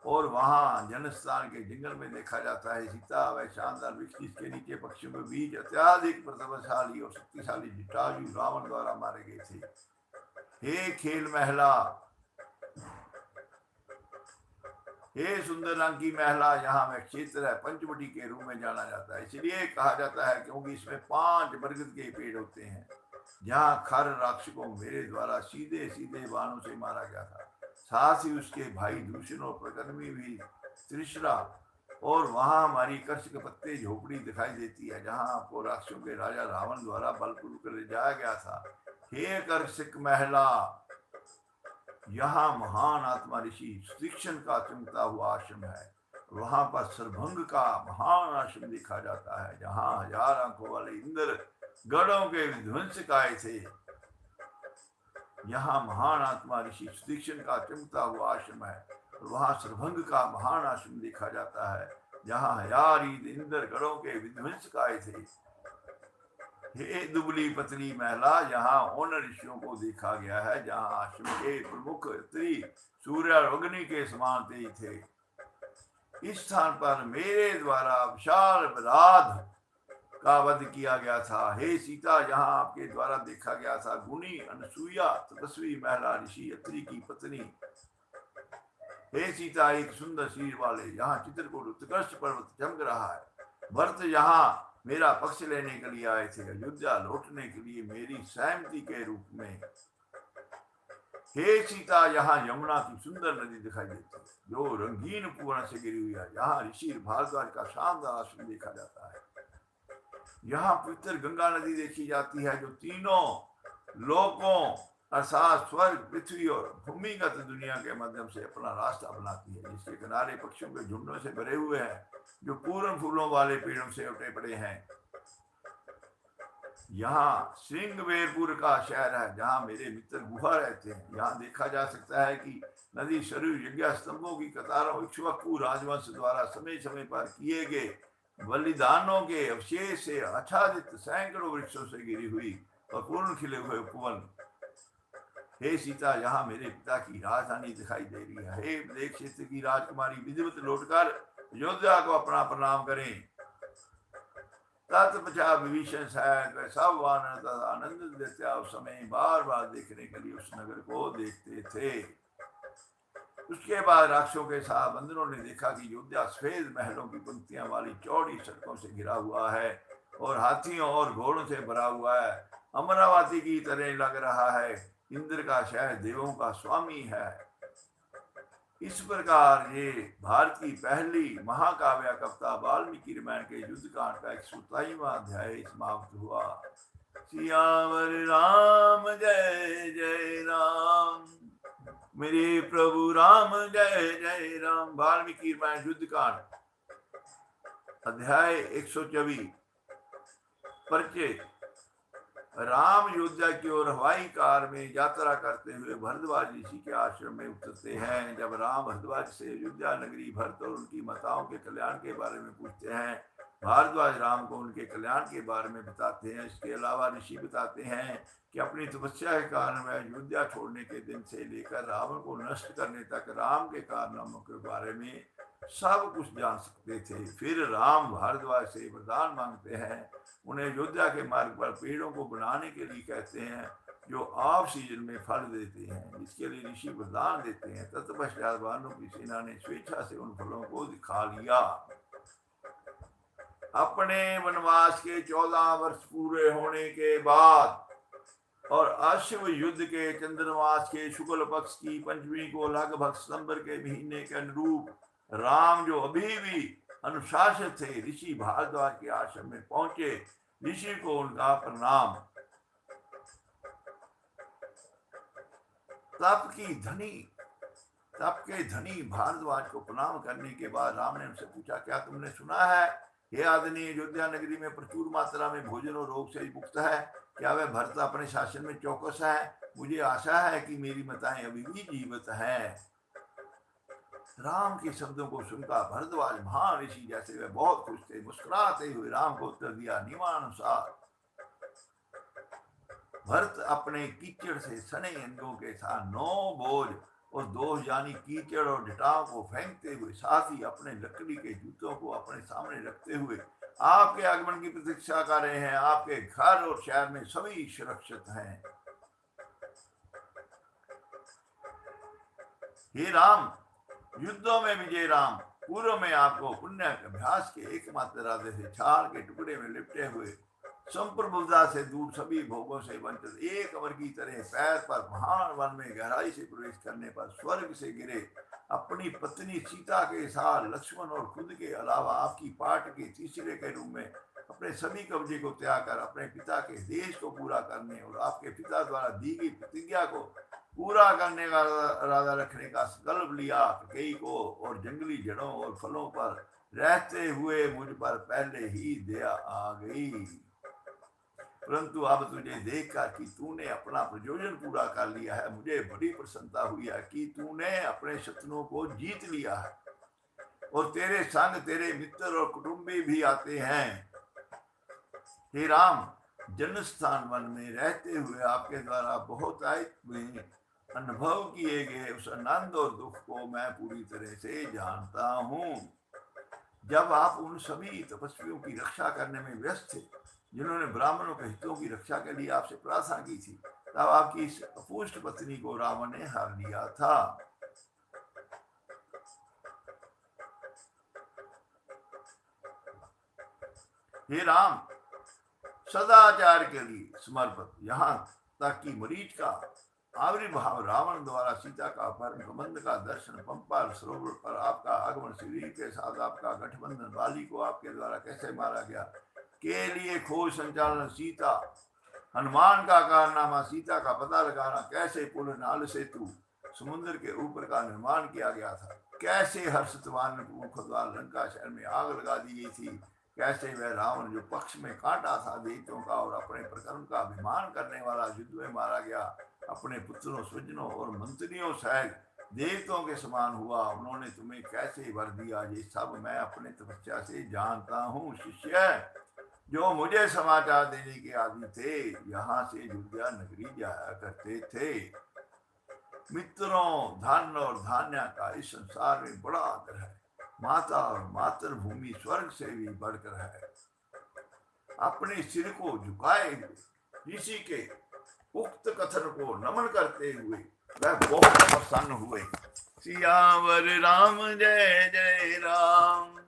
और वहां जनस्थान के जंगल में देखा जाता है सीता व शानदार वृक्ष जिसके नीचे पक्षियों के बीच अत्याधिक प्रतिभाशाली और शक्तिशाली जटायु रावण द्वारा मारे गए थे। हे खेल महिला, हे सुंदर रंग की महिला, यहाँ में क्षेत्र है पंचवटी के रूप में जाना जाता है, इसलिए कहा जाता है क्योंकि इसमें 5 बरगद के पेड़ होते हैं। जहाँ खर राक्षस को मेरे द्वारा सीधे सीधे बाणों से मारा गया था, साथ ही उसके भाई दूषण और प्रकर्मी भी त्रिशरा, और वहां हमारी कर्ष के पत्ते झोपड़ी दिखाई देती है जहां आपको राक्षसों के राजा रावण द्वारा बलपूर्वक ले जाया गया था। हे कर्षक महिला, यहाँ महान आत्मा ऋषि शिक्षण का चमकता हुआ आश्रम है, वहां पर सरभंग का महान आश्रम देखा जाता है जहाँ 1000 आंखों वाले इंद्र गढ़ों के विध्वंसक आए थे। यहाँ महान आत्मा ऋषि शिक्षण का चमकता हुआ आश्रम है, वहां सरभंग का महान आश्रम देखा जाता है जहाँ 1000 इंद्र गढ़ों के विध्वंसक आए थे। हे दुबली पतली महिला, यहाँ उन ऋषियों को देखा गया है जहाँ आश्रम के प्रमुख स्त्री सूर्य और अग्नि के समान तेज थे। इस स्थान पर मेरे द्वारा विशाल बराध का वध किया गया था। हे सीता, यहाँ आपके द्वारा देखा गया था गुणी अनसुईया तपस्वी महिला ऋषि अत्रि की पत्नी। हे सीता, एक सुंदर शरीर वाले यहाँ चित्रकूट उत्कृष्ट पर्वत चमक रहा है। भरत यहाँ मेरा पक्ष लेने के लिए आए थे, अयोध्या लौटने के लिए मेरी सहमति के रूप में। हे सीता, यहाँ यमुना की सुंदर नदी दिखाई देती है जो रंगीन पूर्ण से गिरी हुई है। यहाँ ऋषि भारद्वाज का शानदार आश्रम देखा जाता है। यहाँ पवित्र गंगा नदी देखी जाती है जो तीनों लोकों अर्थात स्वर्ग, पृथ्वी और भूमिगत दुनिया के माध्यम से अपना रास्ता बनाती है, जिसके किनारे पक्षियों के झुंडों से भरे हुए हैं जो पूर्ण फूलों वाले पेड़ों से उठे पड़े हैं। यहाँ श्रृंगवेरपुर का शहर है जहाँ मेरे मित्र गुहा रहते हैं। यहाँ देखा जा सकता है कि नदी सरयू यज्ञ स्तंभों की कतारों इक्ष्वाकु राजवंश द्वारा समय समय पर किए गए बलिदानों के अवशेष से आच्छादित सैकड़ों वृक्षों से घिरी हुई और पूर्ण खिले हुए उपवन। हे सीता, यहाँ मेरे पिता की राजधानी दिखाई दे रही है। हे देश क्षेत्र की राजकुमारी, विधिवत लौटकर अयोध्या को अपना प्रणाम करें। तत्पश्चात विभीषण सहित वे सब वानर तथा आनंद देते उस समय बार बार देखने के लिए उस नगर को देखते थे। उसके बाद राक्षसों के साथ बंदरों ने देखा कि अयोध्या सफेद महलों की पंक्तियां वाली चौड़ी सड़कों से घिरा हुआ है और हाथियों और घोड़ों से भरा हुआ है। अमरावती की तरह लग रहा है। इंद्र का शहर देवों का स्वामी है। इस प्रकार ये भारत की पहली महाकाव्य कविता वाल्मीकि रामायण के युद्ध कांड का 127वां अध्याय समाप्त हुआ। सियावर राम जय जय राम, मेरे प्रभु राम जय जय राम। वाल्मीकि रामायण युद्ध कांड अध्याय 124। परिचय। राम अयोध्या की ओर हवाई कार में यात्रा करते हुए भरद्वाज ऋषि के आश्रम में उतरते हैं। जब राम भरद्वाज से अयोध्या नगरी भरत और उनकी माताओं के कल्याण के बारे में पूछते हैं, भारद्वाज राम को उनके कल्याण के बारे में बताते हैं। इसके अलावा ऋषि बताते हैं कि अपनी तपस्या के कारण वह अयोध्या छोड़ने के दिन से लेकर रावण को नष्ट करने तक राम के कारनामों के बारे में सब कुछ जान सकते थे। फिर राम भारद्वाज से वरदान मांगते हैं। उन्हें अयोध्या के मार्ग पर पेड़ों को बनाने के लिए कहते हैं जो ऑफ सीजन में फल देते हैं, जिसके लिए ऋषि वरदान देते हैं। तत्पश्चात वानरों की सेना ने स्वेच्छा से उन फलों को दिखा लिया। अपने वनवास के 14 वर्ष पूरे होने के बाद और अश्व युद्ध के चंद्रमास के शुक्ल पक्ष की पंचमी को लगभग सितंबर के महीने के अनुरूप राम जो अभी भी अनुशासित थे, ऋषि भारद्वाज के आश्रम में पहुंचे। ऋषि को उनका प्रणाम। तप के धनी भारद्वाज को प्रणाम करने के बाद राम ने उनसे पूछा, क्या तुमने सुना है हे आदरणीय, अयोध्या नगरी में प्रचुर मात्रा में भोजन और रोग से मुक्त है? क्या वह भरत अपने शासन में चौकस है? मुझे आशा है कि मेरी माताएं अभी भी जीवित हैं। राम के शब्दों को सुनकर भरद्वाज महान ऋषि जैसे वे बहुत खुश थे। मुस्कुराते हुए राम को उत्तर दिया नियमानुसार। भरत अपने कीचड़ से सने अंगों के साथ 9 बोझ और दोष यानी कीचड़ और जटाओं को फेंकते हुए, साथ ही अपने लकड़ी के जूतों को अपने सामने रखते हुए आपके आगमन की प्रतीक्षा कर रहे हैं। आपके घर और शहर में सभी सुरक्षित हैं। हे राम, युद्धों में विजय राम, पूर्व में आपको पुण्य अभ्यास के एकमात्र राधे से छाल के टुकड़े में लिपटे हुए, संप्रभुता से दूर, सभी भोगों से वंचित, एक अमर की तरह पैर पर महान वन में गहराई से प्रवेश करने पर स्वर्ग से गिरे, अपनी पत्नी सीता के साथ लक्ष्मण और खुद के अलावा आपकी पार्ट के तीसरे के रूप में अपने सभी कब्जे को त्याग कर अपने पिता के देश को पूरा करने और आपके पिता द्वारा दी गई प्रतिज्ञा को पूरा करने का इरादा रखने का संकल्प लिया। कई को और जंगली जड़ों और फलों पर रहते हुए मुझ पर पहले ही दया आ गई, परंतु अब तुझे देखकर कि तूने अपना प्रयोजन पूरा कर लिया है, मुझे बड़ी प्रसन्नता हुई है कि तूने अपने शत्रुओं को जीत लिया है और तेरे संग तेरे मित्र और कुटुंबी भी आते हैं। हे राम, जन्मस्थान वन में रहते हुए आपके द्वारा बहुत में अनुभव किए गए उस आनंद और दुख को मैं पूरी तरह से जानता हूँ। जब आप उन सभी तपस्वियों की रक्षा करने में व्यस्त थे जिन्होंने ब्राह्मणों के हितों की रक्षा के लिए आपसे प्रार्थना की थी, तब आपकी इस अपुष्ट पत्नी को रावण ने हार लिया था। हे राम, सदाचार के लिए समर्पित, यहाँ तक कि मरीच का आविर्भाव, रावण द्वारा सीता का अपहरण, संबंध का दर्शन, पंपा सरोवर पर आपका आगमन, श्री के साथ आपका गठबंधन, बाली को आपके द्वारा कैसे मारा गया के लिए खोज संचालन, सीता, हनुमान का कारनामा, सीता का पता लगाना, कैसे पुल नाल सेतु समुद्र के ऊपर का निर्माण किया गया था, कैसे हर्षितवान मुख द्वार लंका शहर में आग लगा दी गई थी, कैसे वह रावण जो पक्ष में कांटा था देवताओं का और अपने प्रकर्म का अभिमान करने वाला युद्ध में मारा गया, अपने पुत्रों, स्वजनों और मंत्रियों सहित देवताओं के समान हुआ, उन्होंने तुम्हें कैसे वर दिया, ये सब मैं अपने तपस्या से जानता हूँ। शिष्य जो मुझे समाचार देने के आदि थे, यहाँ से अयोध्या नगरी जाया करते थे। मित्रों, धन और धान्य का इस संसार में बड़ा आदर है। माता और मातृभूमि स्वर्ग से भी बढ़कर है। अपने सिर को झुकाए हुए ऋषि के उक्त कथन को नमन करते हुए वह बहुत प्रसन्न हुए। सियावर राम जय जय राम,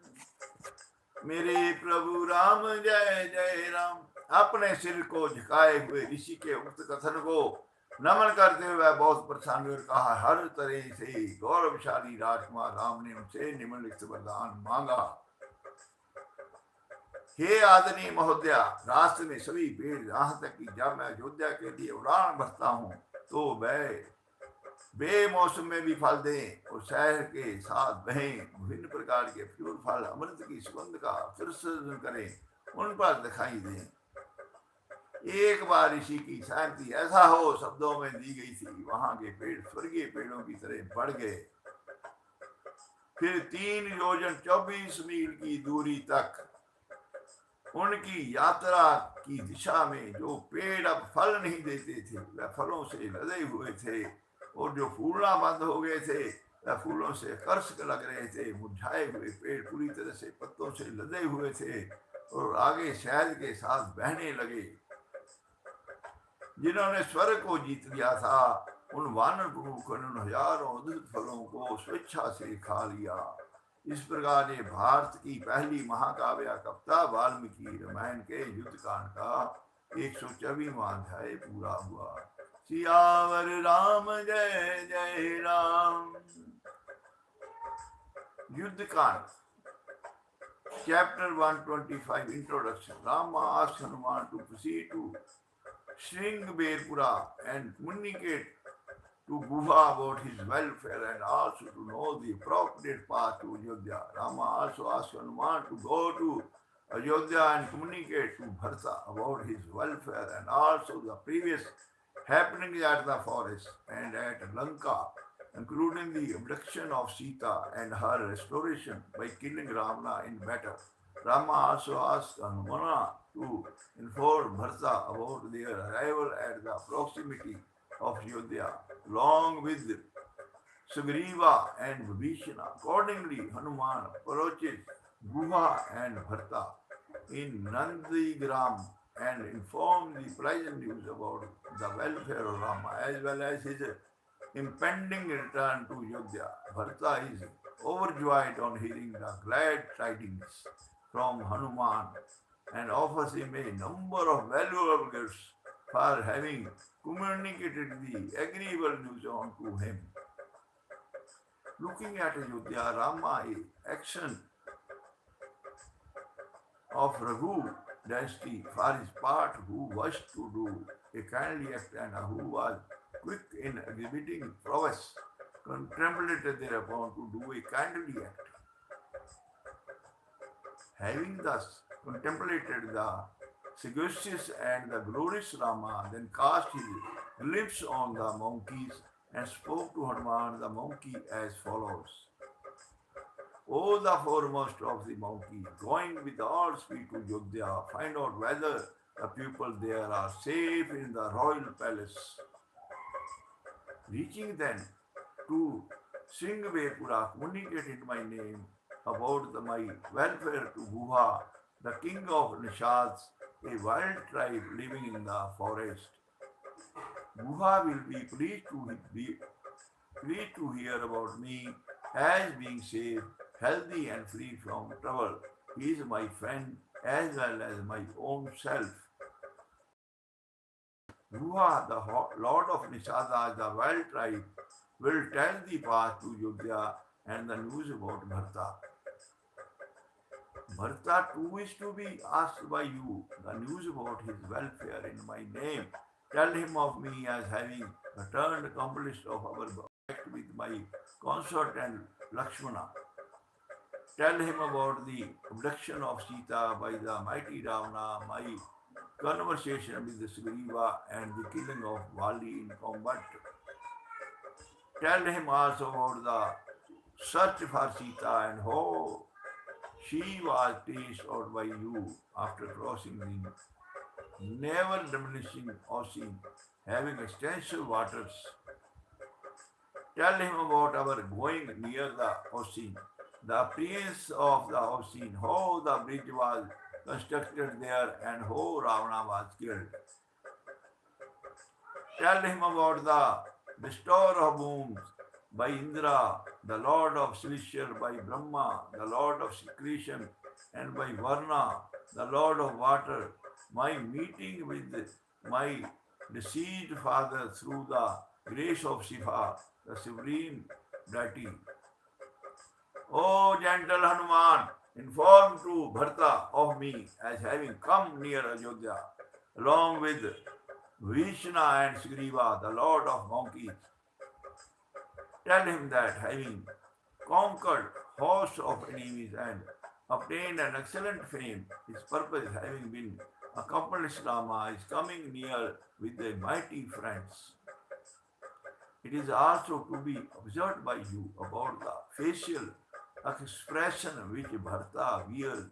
मेरे प्रभु राम जय जय राम। अपने सिर को झुकाए हुए ऋषि के उक्त कथन को नमन करते हुए बहुत प्रसन्न हुए, कहा हर तरह से गौरवशाली राजकुमार राम ने उनसे निम्नलिखित वरदान मांगा। हे आदरणीय महोदया, रास्ते में सभी पेड़ यहाँ तक कि जब मैं अयोध्या के लिए उड़ान भरता हूँ तो वह बेमौसम में भी फल दें और शहर के साथ बहें, विभिन्न प्रकार के फूल फल अमृत की सुगंध का प्रसर्जन करें, उन पर दिखाई दें। एक बार ऋषि की सहमति ऐसा हो शब्दों में दी गई थी, वहां के पेड़ स्वर्गीय पेड़ों की तरह बढ़ गए। फिर 3 योजन 24 मील की दूरी तक उनकी यात्रा की दिशा में जो पेड़ अब फल नहीं देते थे वह फलों से लदे हुए थे, और जो फूलना बंद हो गए थे वह फूलों से कर्षक लग रहे थे। मुरझाए हुए पेड़ पूरी तरह से पत्तों से लदे हुए थे और आगे शहद के साथ बहने लगे। जिन्होंने स्वर्ग को जीत लिया था उन वानर प्रमुखों ने उन हजारों अद्भुत फलों को स्वेच्छा से खा लिया। इस प्रकार ये भारत की पहली महाकाव्य कविता वाल्मीकि रामायण के युद्ध कांड का 124वां अध्याय पूरा हुआ। सियावर राम जय जय राम। युद्ध कांड chapter 125 introduction. Rama asked Hanuman to proceed to Shringbirpura and communicate to Guha about his welfare and also to know the appropriate path to Ayodhya. Rama also asked Hanuman to go to Ayodhya and communicate to Bharata about his welfare and also the previous happenings at the forest and at Lanka, including the abduction of Sita and her restoration by killing Ravana in battle. Rama also asked Hanumana to inform Bharata about their arrival at the proximity of Ayodhya, along with Sugriva and Vibhishana. Accordingly, Hanuman approaches Guha and Bharata in Nandigram and informed the pleasant news about the welfare of Rama as well as his impending return to Ayodhya. Bharata is overjoyed on hearing the glad tidings from Hanuman and offers him a number of valuable gifts for having communicated the agreeable news on to him. Looking at Ayodhya, Rama, a action of Raghu dynasty for his part, who wished to do a kindly act and who was quick in exhibiting prowess, contemplated thereupon to do a kindly act. Having thus contemplated the sagacious and the glorious Rama, then cast his lips on the monkeys and spoke to Hanuman the monkey as follows. O the foremost of the monkeys, going with all speed to Ayodhya, find out whether the people there are safe in the royal palace. Reaching then to Shringbirpura, communicated my name about my welfare to Guha, the king of Nishads, a wild tribe living in the forest. Guha will be pleased to hear about me as being safe, healthy and free from trouble. He is my friend as well as my own self. Guha, the lord of Nishadas, the wild tribe, will tell the path to Ayodhya and the news about Bharata. Bharata too is to be asked by you the news about his welfare in my name. Tell him of me as having returned accomplished of our act with my consort and Lakshmana. Tell him about the abduction of Sita by the mighty Ravana, my conversation with the Sugriva and the killing of Vali in combat. Tell him also about the search for Sita and how she was chased out by you after crossing the never diminishing ocean, having extensive waters. Tell him about our going near the ocean, the appearance of the ocean, how the bridge was constructed there, and how Ravana was killed. Tell him about the bestower of wombs by Indra, the lord of celestial by Brahma, the lord of secretion, and by Varna, the lord of water, my meeting with my deceased father through the grace of Shiva, the supreme deity. O gentle Hanuman, inform to Bharata of me as having come near Ayodhya, along with Vishnu and Sugriva, the lord of monkeys. Tell him that having conquered hosts of enemies and obtained an excellent fame, his purpose having been accomplished, Rama is coming near with a mighty friends. It is also to be observed by you about the facial expression which Bharata wears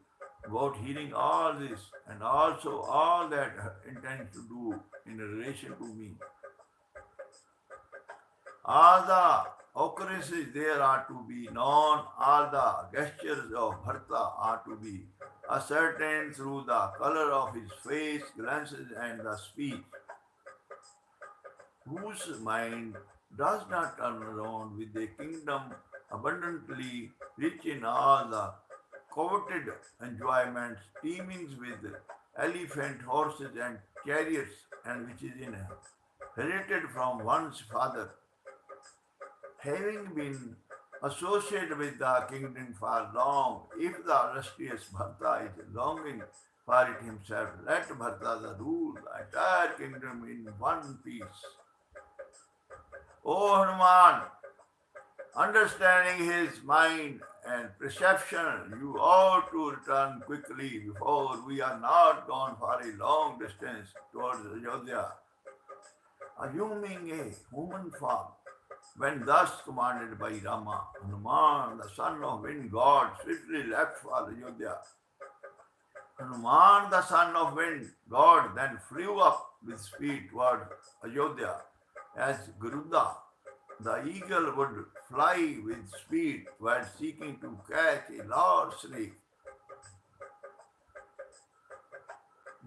about hearing all this and also all that intends to do in relation to me. All the occurrences there are to be known, all the gestures of Bharata are to be ascertained through the color of his face, glances, and the speech, whose mind does not turn around with a kingdom abundantly rich in all the coveted enjoyments, teeming with elephant, horses, and chariots, and which is inherited from one's father. Having been associated with the kingdom for long, if the illustrious Bharata is longing for it himself, let Bharata rule the entire kingdom in one piece. O Hanuman, understanding his mind and perception, you ought to return quickly before we are not gone for a long distance towards Ayodhya. Assuming a human form, when thus commanded by Rama, Hanuman, the son of wind god, swiftly left for Ayodhya. Hanuman, the son of wind god, then flew up with speed toward Ayodhya, as Garuda, the eagle, would fly with speed while seeking to catch a large snake.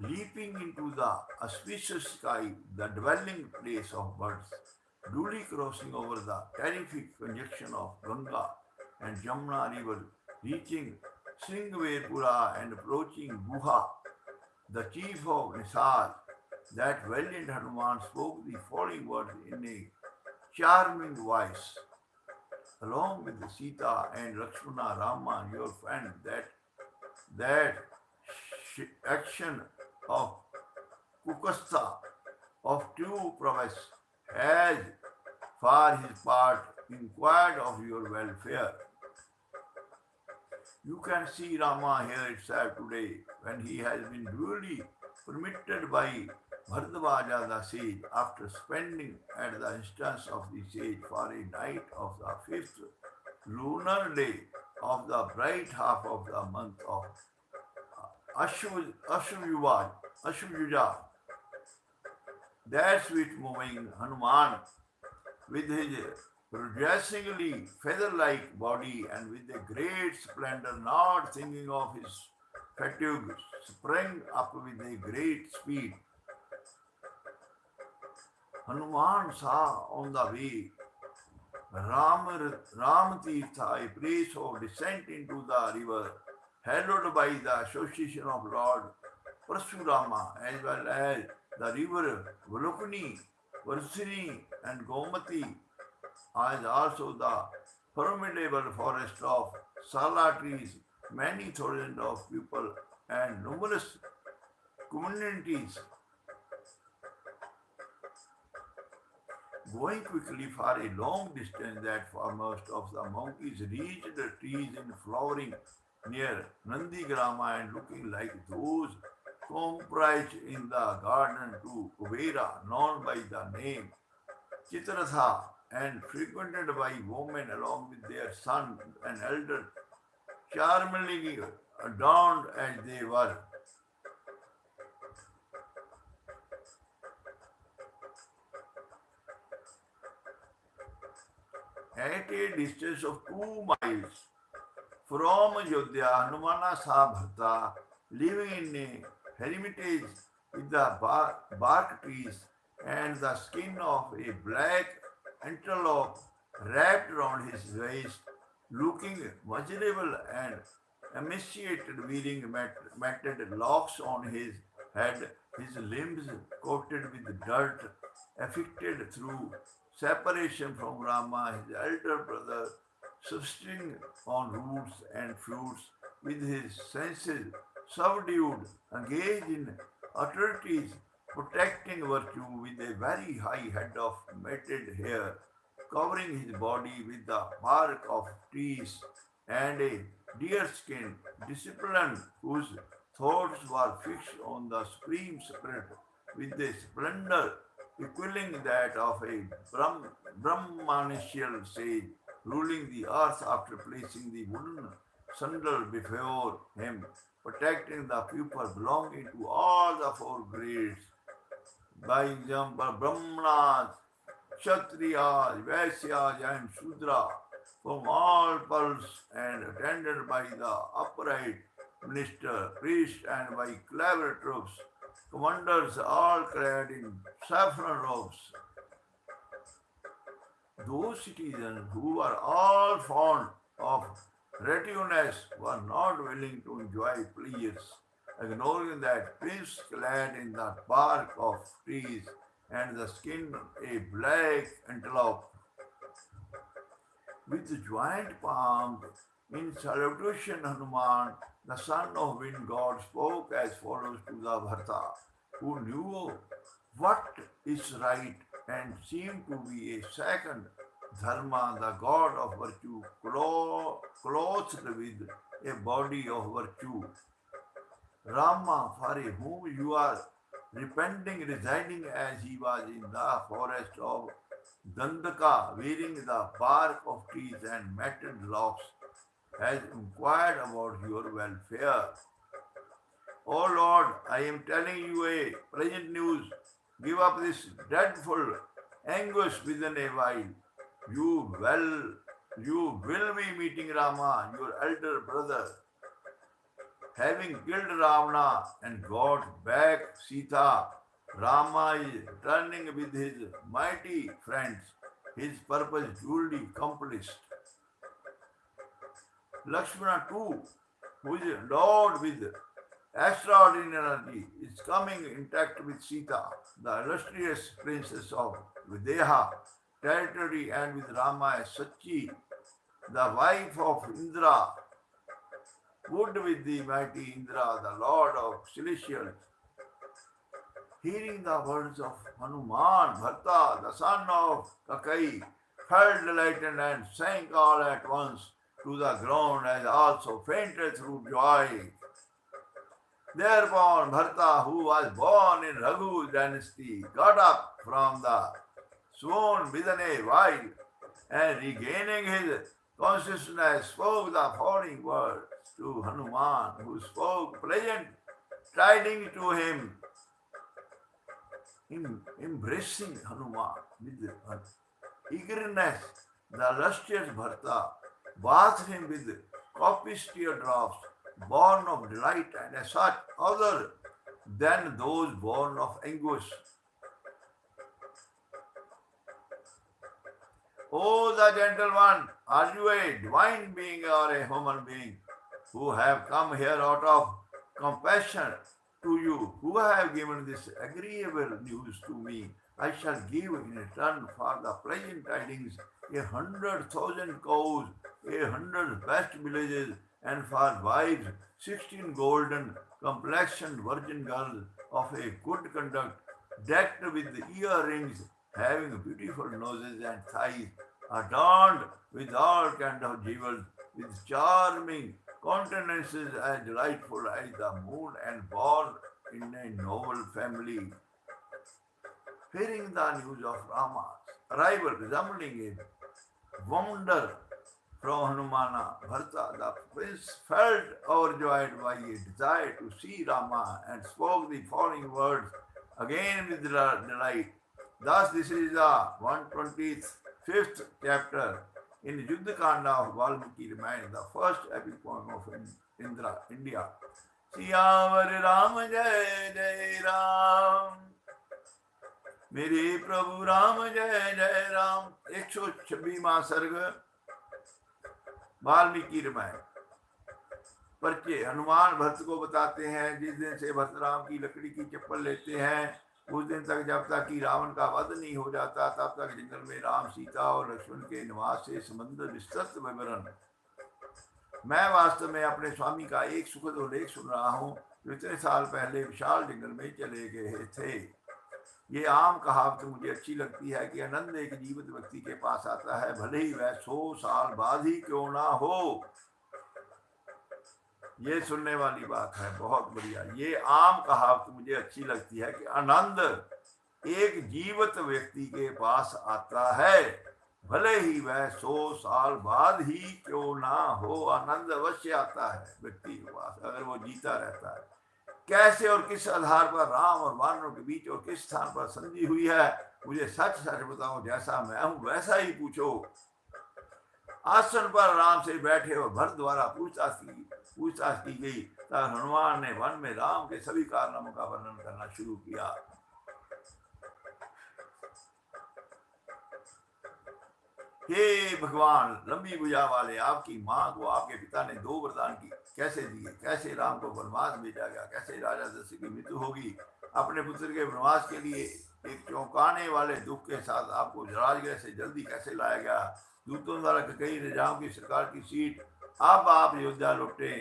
Leaping into the auspicious sky, the dwelling place of birds, duly crossing over the terrific conjunction of Ganga and Jamna river, reaching Sringverpura and approaching Guha, the chief of Nisar, that valiant Hanuman spoke the following words in a charming voice, along with Sita and Lakshmana, Rama, your friend, that action of Kukastha of true prowess has for his part inquired of your welfare. You can see Rama here itself today when he has been duly permitted by Bharadvaja the sage after spending at the instance of the sage for a night of the fifth lunar day of the bright half of the month of Ashuyuja, that sweet moving Hanuman with his rejoicingly feather-like body and with a great splendor, not thinking of his fatigue, sprang up with a great speed. Hanuman saw on the way Ramatirtha, a place of descent into the river, hallowed by the association of Lord Parshurama, as well as the river Valokani, Varsini, and Gomati, as also the formidable forest of Sala trees, many thousands of people, and numerous communities. Going quickly for a long distance, that foremost of the monkeys reached the trees in flowering near Nandigrama and looking like those comprised in the garden to Kuvera, known by the name Chitratha, and frequented by women along with their sons and elders, charmingly adorned as they were. At a distance of 2 miles from Ayodhya, Hanumana saw Bharata living in a hermitage with the bark trees and the skin of a black antelope wrapped around his waist, looking miserable and emaciated, wearing matted locks on his head, his limbs coated with dirt, afflicted through separation from Rama, his elder brother, subsisting on roots and fruits, with his senses subdued, engaged in authorities, protecting virtue with a very high head of matted hair, covering his body with the bark of trees and a deer skin, discipline whose thoughts were fixed on the Supreme Spirit with a splendor equaling that of a Brahmanical sage ruling the earth after placing the wooden sandal before him, protecting the people belonging to all the four grades. By example, Brahmanas, Kshatriyas, Vaisyas, and Shudra from all pulse and attended by the upright minister, priest, and by clever troops, commanders all clad in saffron robes. Those citizens who were all fond of retinue were not willing to enjoy pleasures, ignoring that prince clad in the bark of trees and the skin a black antelope. With joint palms in salutation, Hanuman, the son of wind god, spoke as follows to the Bharta, who knew what is right and seemed to be a second Dharma, the god of virtue, clothed with a body of virtue. Rama, for whom you are repenting, residing as he was in the forest of Dandaka, wearing the bark of trees and matted locks, has inquired about your welfare. O Lord, I am telling you a pleasant news. Give up this dreadful anguish within a while. You will, you will be meeting Rama, your elder brother, having killed Ravana and got back Sita. Rama is returning with his mighty friends, his purpose duly accomplished. Lakshmana too, who is endowed with extraordinary, is coming intact with Sita, the illustrious princess of Videha territory, and with Rama as Sachi, the wife of Indra, would with the mighty Indra, the lord of celestials. Hearing the words of Hanuman, Bharta, the son of Kakai, felt delighted and sank all at once to the ground, as also fainted through joy. Thereupon Bharta, who was born in Raghu's dynasty, got up from the swoon within a while, and regaining his consciousness, spoke the following words to Hanuman, who spoke pleasant tidings to him. Embracing Hanuman with eagerness, the illustrious Bharta bathed him with copious teardrops, born of delight and as such other than those born of anguish. O the gentle one, are you a divine being or a human being who have come here out of compassion to you, who have given this agreeable news to me? I shall give in return for the pleasant tidings 100,000 cows, 100 best villages, and for wives 16 golden complexioned virgin girls of a good conduct, decked with earrings, having beautiful noses and thighs, adorned with all kinds of jewels, with charming countenances as delightful as the moon, and born in a noble family. Hearing the news of Rama's arrival, resembling a wonder from Hanumana, Bharata, the prince felt overjoyed by a desire to see Rama and spoke the following words again with delight. Thus, this is the 125th chapter in Yuddha Kanda of Valmiki Ramayana, the first epic poem of India. सियावर राम जय जय राम। मेरे प्रभु राम जय जय राम। 126वां सर्ग वाल्मीकि रामायण। परिचय। हनुमान भरत को बताते हैं, जिस दिन से भरत राम की लकड़ी की चप्पल लेते हैं उस दिन तक, जब तक कि रावण का वध नहीं हो जाता, तब तक जंगल में राम, सीता और लक्ष्मण के निवास से संबंधित विस्तृत विवरण। मैं वास्तव में अपने स्वामी का एक सुखद उल्लेख सुन रहा हूँ, जो इतने साल पहले विशाल जंगल में चले गए थे। ये आम कहावत मुझे अच्छी लगती है कि आनंद एक जीवित व्यक्ति के पास आता है, भले ही वह 100 साल बाद ही क्यों ना हो। ये सुनने वाली बात है, बहुत बढ़िया। ये आम कहावत मुझे अच्छी लगती है कि आनंद एक जीवित व्यक्ति के पास आता है, भले ही वह 100 साल बाद ही क्यों ना हो। आनंद अवश्य आता है व्यक्ति के पास, अगर वो जीता रहता है। कैसे और किस आधार पर राम और वानरों के बीच और किस स्थान पर संधि हुई है, मुझे सच सच बताओ। जैसा मैं हूं वैसा ही पूछो। आसन पर राम से बैठे और भरत द्वारा पूछताछ की गई, तब हनुमान ने वन में राम के सभी कारनामों का वर्णन करना शुरू किया। हे भगवान, लंबी भुजा वाले, आपकी मां को आपके पिता ने 2 वरदान की कैसे दिए, कैसे राम को वनवास भेजा गया, कैसे राजा दशरथ की मृत्यु होगी, अपने पुत्र के वनवास के लिए एक चौंकाने वाले दुख के साथ आपको राजगृह से जल्दी कैसे लाया गया, दूतों द्वारा कई राजाओं की सरकार की सीट, अब आप अयोध्या लौटे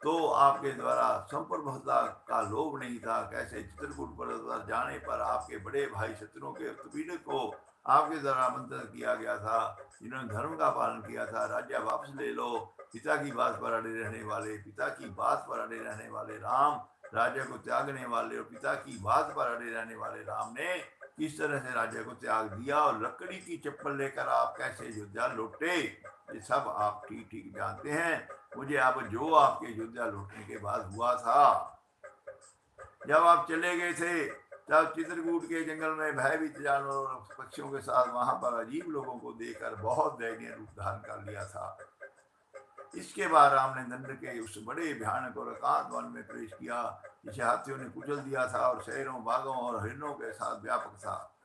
तो आपके द्वारा संप्रभुता का लोभ नहीं था, कैसे चित्रकूट पर्वत पर जाने पर आपके बड़े भाई शत्रुओं के उत्पीड़क को आपके द्वारा आमंत्रित किया गया था, जिन्होंने धर्म का पालन किया था। राज्य वापस ले लो। पिता की बात पर अड़े रहने वाले, पिता की बात पर अड़े रहने वाले राम, राज्य को त्यागने वाले और पिता की बात पर अड़े रहने वाले राम ने किस तरह से राज्य को त्याग दिया और लकड़ी की चप्पल लेकर आप कैसे अयोध्या लौटे, ये सब आप ठीक ठीक जानते हैं। मुझे अब जो आपके अयोध्या लौटने के बाद हुआ था, जब आप चले गए थे तब चित्रकूट के जंगल में भयभीत जानवरों और पक्षियों के साथ वहां पर अजीब लोगों को देखकर बहुत दयनीय रूप धारण कर लिया था। इसके बाद राम ने दंड के उस बड़े भयानक और एकांत वन में प्रवेश किया, जिसे हाथियों ने कुचल दिया था और शेरों, बाघों और हिरणों के साथ व्यापक था।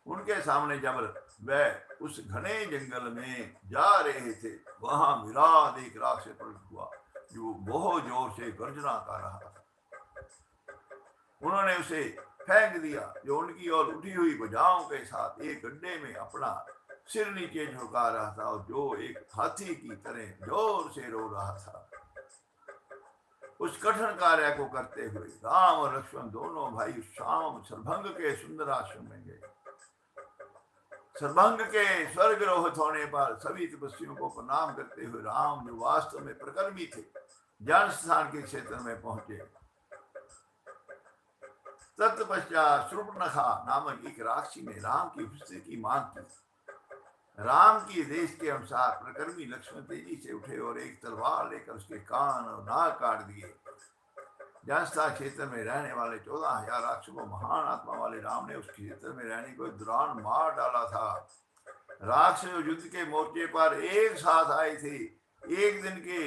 उनके सामने जब वह उस घने जंगल में जा रहे थे, वहां विराट एक राक्षस प्रकट हुआ, जो बहुत जोर से गर्जना कर रहा था। उन्होंने उसे फेंक दिया, जो उनकी ओर उठी हुई भुजाओं के साथ एक गड्ढे में अपना सिर नीचे झुका रहा था, और जो एक हाथी की तरह जोर से रो रहा था। उस कठिन कार्य को करते हुए राम और लक्ष्मण दोनों भाई शाम सरभंग के सुंदर आश्रम में गए। सरभंग के स्वर्गरोहित होने पर सभी तपस्वियों को प्रणाम करते हुए राम, जो वास्तव में प्रकर्मी थे, जन स्थान के क्षेत्र में पहुंचे। तत्पश्चात शूर्पणखा नामक एक राक्षसी ने राम की उपस्थिति की मांग की। राम की आदेश के अनुसार प्रकर्मी लक्ष्मण तेजी से उठे और एक तलवार लेकर उसके कान और नाक काट दिए। जनस्था क्षेत्र में रहने वाले 14,000 राक्षसों, महान आत्मा वाले राम ने उस क्षेत्र में रहने को दौरान मार डाला था। राक्षस युद्ध के मोर्चे पर एक साथ आए थे। एक दिन के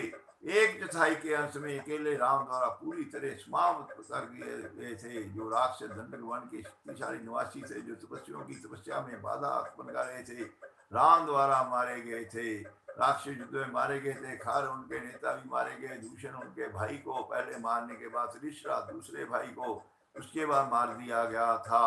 1/4 के अंश में अकेले राम द्वारा पूरी तरह समाप्त कर दिए गए थे। जो राक्षस दंडक वन के शक्तिशाली निवासी थे, जो तपस्वियों की तपस्या में बाधा उत्पन्न कर रहे थे, राम द्वारा मारे गए थे। राक्षस युद्ध में मारे गए थे। खार उनके नेता भी मारे गए। दूषण उनके भाई को पहले मारने के बाद त्रिशरा दूसरे भाई को उसके बाद मार दिया गया था।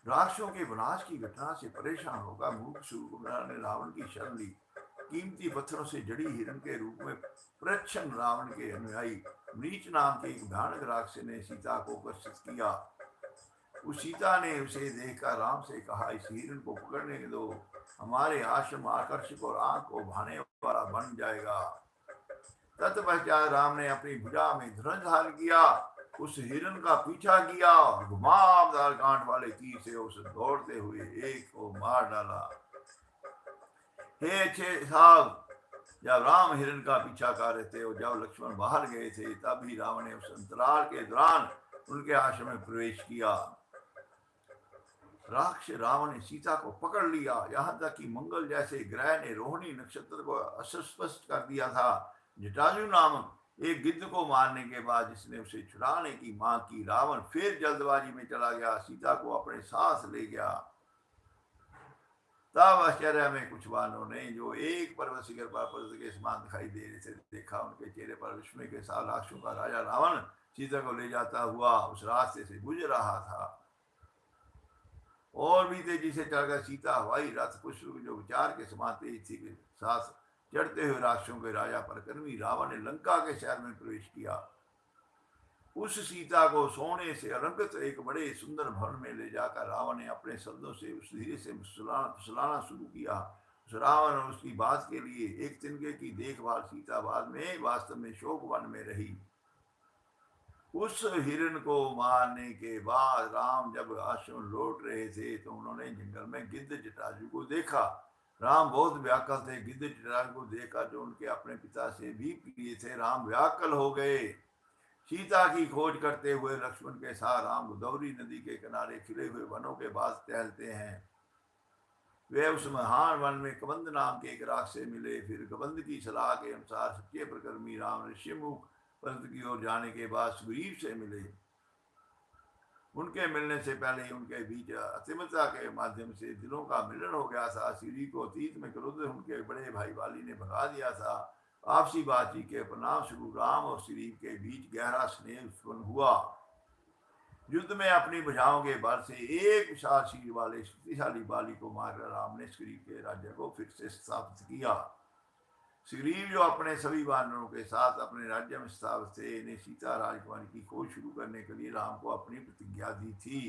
राक्षसों के विनाश की घटना से परेशान होकर मूर्ख शूर्पणखा ने रावण की शरण ली। कीमती पत्थरों से जड़ी हिरण के रूप में प्रच्छन्न रावण के अनुयायी मरीच नाम के एक भयानक राक्षस ने सीता को आकर्षित किया। उस सीता ने उसे देखकर राम से कहा, इस हिरण को पकड़ने दो, हमारे आश्रम आकर्षक और आंख को भाने वाला बन जाएगा। तत्पश्चात राम ने अपनी भुजा में धनुष धारण किया, उस हिरण का पीछा किया और घुमावदार कांट वाले तीर से उसे दौड़ते हुए एक को मार डाला। हे अच्छे साहब, जब राम हिरण का पीछा कर रहे थे और जब लक्ष्मण बाहर गए थे, तब भी राम ने उस अंतराल के दौरान उनके आश्रम में प्रवेश किया। राक्षस रावण ने सीता को पकड़ लिया, यहाँ तक कि मंगल जैसे ग्रह ने रोहिणी नक्षत्र को अस्पष्ट कर दिया था। जटायु नामक एक गिद्ध को मारने के बाद जिसने उसे छुड़ाने की मांग की, रावण फिर जल्दबाजी में चला गया, सीता को अपने साथ ले गया। तब आश्चर्य में कुछ वानरों ने, जो एक पर्वत शिखर पर पर्वत के समान दिखाई दे रहे थे, देखा। उनके चेहरे पर विस्मय के साथ राक्षसों का राजा रावण सीता को ले जाता हुआ उस रास्ते से गुजर रहा था। और भी तेजी से चढ़कर सीता हवाई रथ पुष्प जो विचार के समान तेज थी के साथ चढ़ते हुए राक्षसों के राजा परकर्मी रावण ने लंका के शहर में प्रवेश किया। उस सीता को सोने से अलंकृत एक बड़े सुंदर भवन में ले जाकर रावण ने अपने शब्दों से उस धीरे से फुसलाना शुरू किया। उस रावण और उसकी बात के लिए एक तिनके की देखभाल सीता बाद में वास्तव में शोक वन में रही। उस हिरण को मारने के बाद राम जब आश्रम लौट रहे थे तो उन्होंने जंगल में गिद्ध जटाजू को देखा। राम बहुत व्याकुल थे। गिद्ध जटाजू को देखा जो उनके अपने पिता से भी प्रिय थे। राम व्याकुल हो गए। सीता की खोज करते हुए लक्ष्मण के साथ राम गोदावरी नदी के किनारे खिले हुए वनों के पास टहलते हैं। वे उस महान वन में कबंद नाम के एक राक्षस से मिले। फिर कबंद की सलाह के अनुसार सच्चे प्रकर्मी राम ऋषिमुख पर्वत की ओर जाने के बाद सुग्रीव से मिले। उनके मिलने से पहले ही उनके बीच अतिमता के माध्यम से दिलों का मिलन हो गया था। सुग्रीव को अतीत में क्रोध उनके बड़े भाई वाली ने भगा दिया था। आपसी बातचीत के परिणाम स्वरूप राम और सुग्रीव के बीच गहरा स्नेह उत्पन्न हुआ। युद्ध में अपनी भुजाओं के बल से एक विशाल शीर वाले शक्तिशाली बाली को मारकर राम ने सुग्रीव के राज्य को फिर से स्थापित किया। सुग्रीव जो अपने सभी वानरों के साथ अपने राज्य में स्थापित थे ने सीता राजकुमारी की खोज शुरू करने के लिए राम को अपनी प्रतिज्ञा दी थी।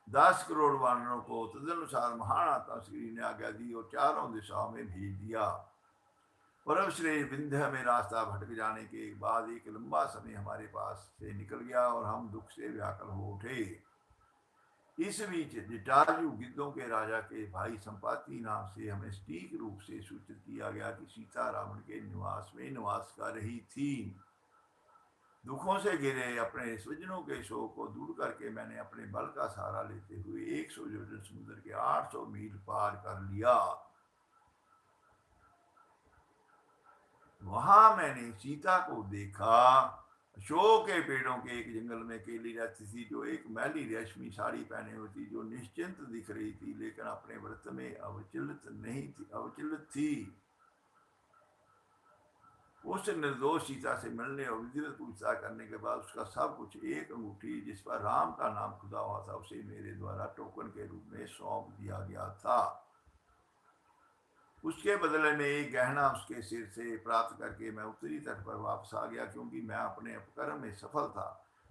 10 करोड़ वानरों को तदनुसार महान आत्मा सुग्रीव ने आज्ञा दी और चारों दिशाओं में भेज दिया। परम श्रेष्ठ विंध्य में रास्ता भटक जाने के बाद एक लंबा समय हमारे पास से निकल गया और हम दुख से व्याकुल हो उठे। इस बीच जटायु गिद्धों के राजा के भाई संपाति नाम से हमें सटीक रूप से सूचित किया गया कि सीता रावण के निवास में निवास कर रही थी। दुखों से घिरे अपने स्वजनों के शोक को दूर करके मैंने अपने बल का सहारा लेते हुए 100 योजन समुद्र के 800 मील पार कर लिया। वहां मैंने सीता को देखा। अशोक के पेड़ों के एक जंगल में अकेली रहती थी, जो एक मैली रेशमी साड़ी पहने हुई थी, जो निश्चिंत दिख रही थी लेकिन अपने व्रत में अविचलित थी। उस निर्दोष सीता से मिलने और विधिवत पूछताछ करने के बाद उसका सब कुछ एक अंगूठी जिस पर राम का नाम खुदा हुआ था उसे मेरे द्वारा टोकन के रूप में सौंप दिया गया था। उसके बदले में एक गहना उसके सिर से प्राप्त करके मैं उत्तरी तट पर वापस आ गया, क्योंकि मैं अपने अपकर्म में सफल था।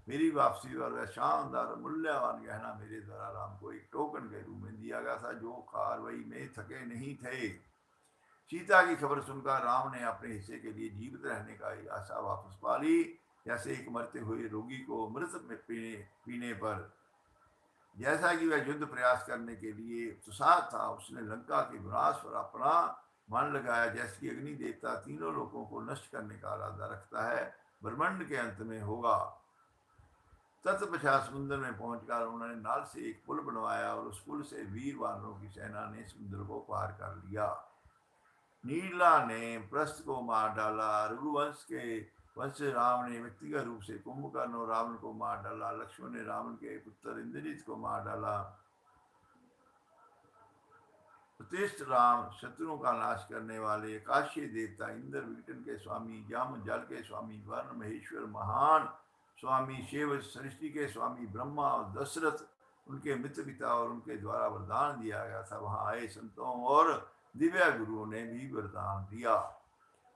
मेरी वापसी पर वह शानदार मूल्यवान गहना मेरे द्वारा राम को एक टोकन के रूप में दिया गया था, जो कार्रवाई में थके नहीं थे। सीता की खबर सुनकर राम ने अपने हिस्से के लिए जीवित रहने का आशा वापस पा ली, जैसे एक मरते हुए रोगी को मृत में पीने पर। जैसा कि वह युद्ध प्रयास करने के लिए उत्साह था, उसने लंका के विनाश पर अपना मन लगाया। जैसे कि अग्नि देवता तीनों लोगों को नष्ट करने का इरादा रखता है, ब्रह्मांड के अंत में होगा। तत्पश्चात समुद्र में पहुंचकर उन्होंने नाल से एक पुल बनवाया और उस पुल से वीर वानरों की सेना ने समुद्र को पार कर लिया। नीला ने प्रस्थ को मार डाला। रघुवंश के वंश राम ने व्यक्तिगत रूप से कुंभकर्ण और रावण को मार डाला। लक्ष्मण ने रावण के पुत्र इंद्रजीत को मार डाला। प्रतिष्ठ राम शत्रुओं का नाश करने वाले आकाशीय देवता इंद्र, विघटन के स्वामी यम, जल के स्वामी वर्ण, महेश्वर महान स्वामी शिव, सृष्टि के स्वामी ब्रह्मा और दशरथ उनके मित्र पिता और उनके द्वारा वरदान दिया गया था। वहां आए संतों और दिव्य गुरुओं ने भी वरदान दिया।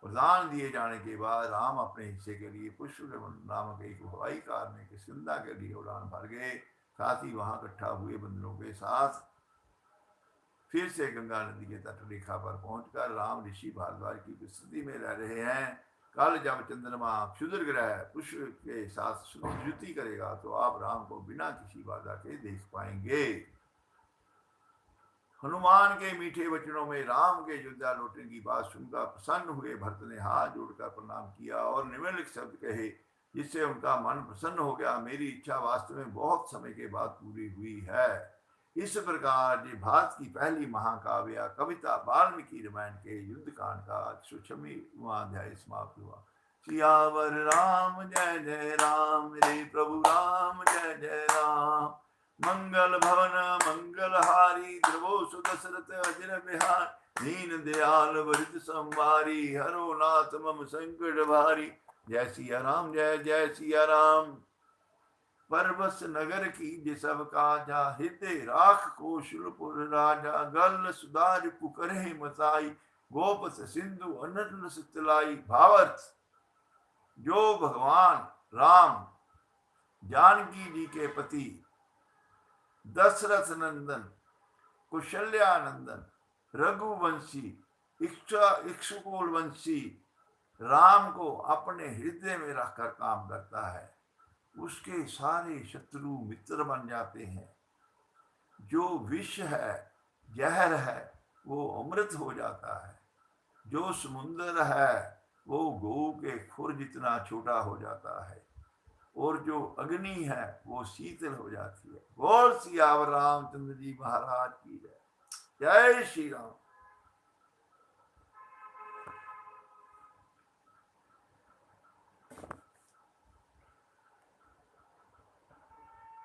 वरदान दिए जाने के बाद राम अपने हिस्से के लिए पुष्प नामक एक हवाई कार में किष्किंधा के लिए उड़ान भर गए। साथ ही वहां इकट्ठा हुए बंदरों के साथ फिर से गंगा नदी के तट रेखा पर पहुंचकर राम ऋषि भारद्वाज की विस्तृति में रह रहे हैं। कल जब चंद्रमा क्षुद्र ग्रह पुष्प के साथ युति करेगा तो आप राम को बिना किसी बाधा के देख पाएंगे। हनुमान के मीठे वचनों में राम के अयोध्या लौटने की बात सुनकर प्रसन्न हुए भरत ने हाथ जोड़कर प्रणाम किया और निम्नलिखित शब्द कहे, जिससे उनका मन प्रसन्न हो गया। मेरी इच्छा वास्तव में बहुत समय के बाद पूरी हुई है। इस प्रकार ये भारत की पहली महाकाव्य कविता वाल्मीकि रामायण के युद्ध कांड का 126वां अध्याय समाप्त हुआ। सियावर राम जय जय राम, मेरे प्रभु राम जय जय राम। मंगल भवन मंगलहारी, ध्रुवो सुदशरथ अजर बिहार। दीन दयाल वरित संवारी, हरो नाथ मम संकट भारी। जय सिया राम जय जय सिया राम। परबस नगर की सब काजा, हृदय राख कौशलपुर राजा। गल सुधार पुकरे मताई, गोपस सिंधु अनल सुतलाई। भावर्थ, जो भगवान राम जानकी जी के पति दशरथ नंदन, कुशल्यानंदन, रघुवंशी, इक्ष्वाकुल वंशी राम को अपने हृदय में रखकर काम करता है, उसके सारे शत्रु मित्र बन जाते हैं। जो विष है, जहर है, वो अमृत हो जाता है। जो समुद्र है वो गौ के खुर जितना छोटा हो जाता है, और जो अग्नि है वो शीतल हो जाती है। बोल सियावर रामचंद्र जी महाराज की जय। जय श्री राम।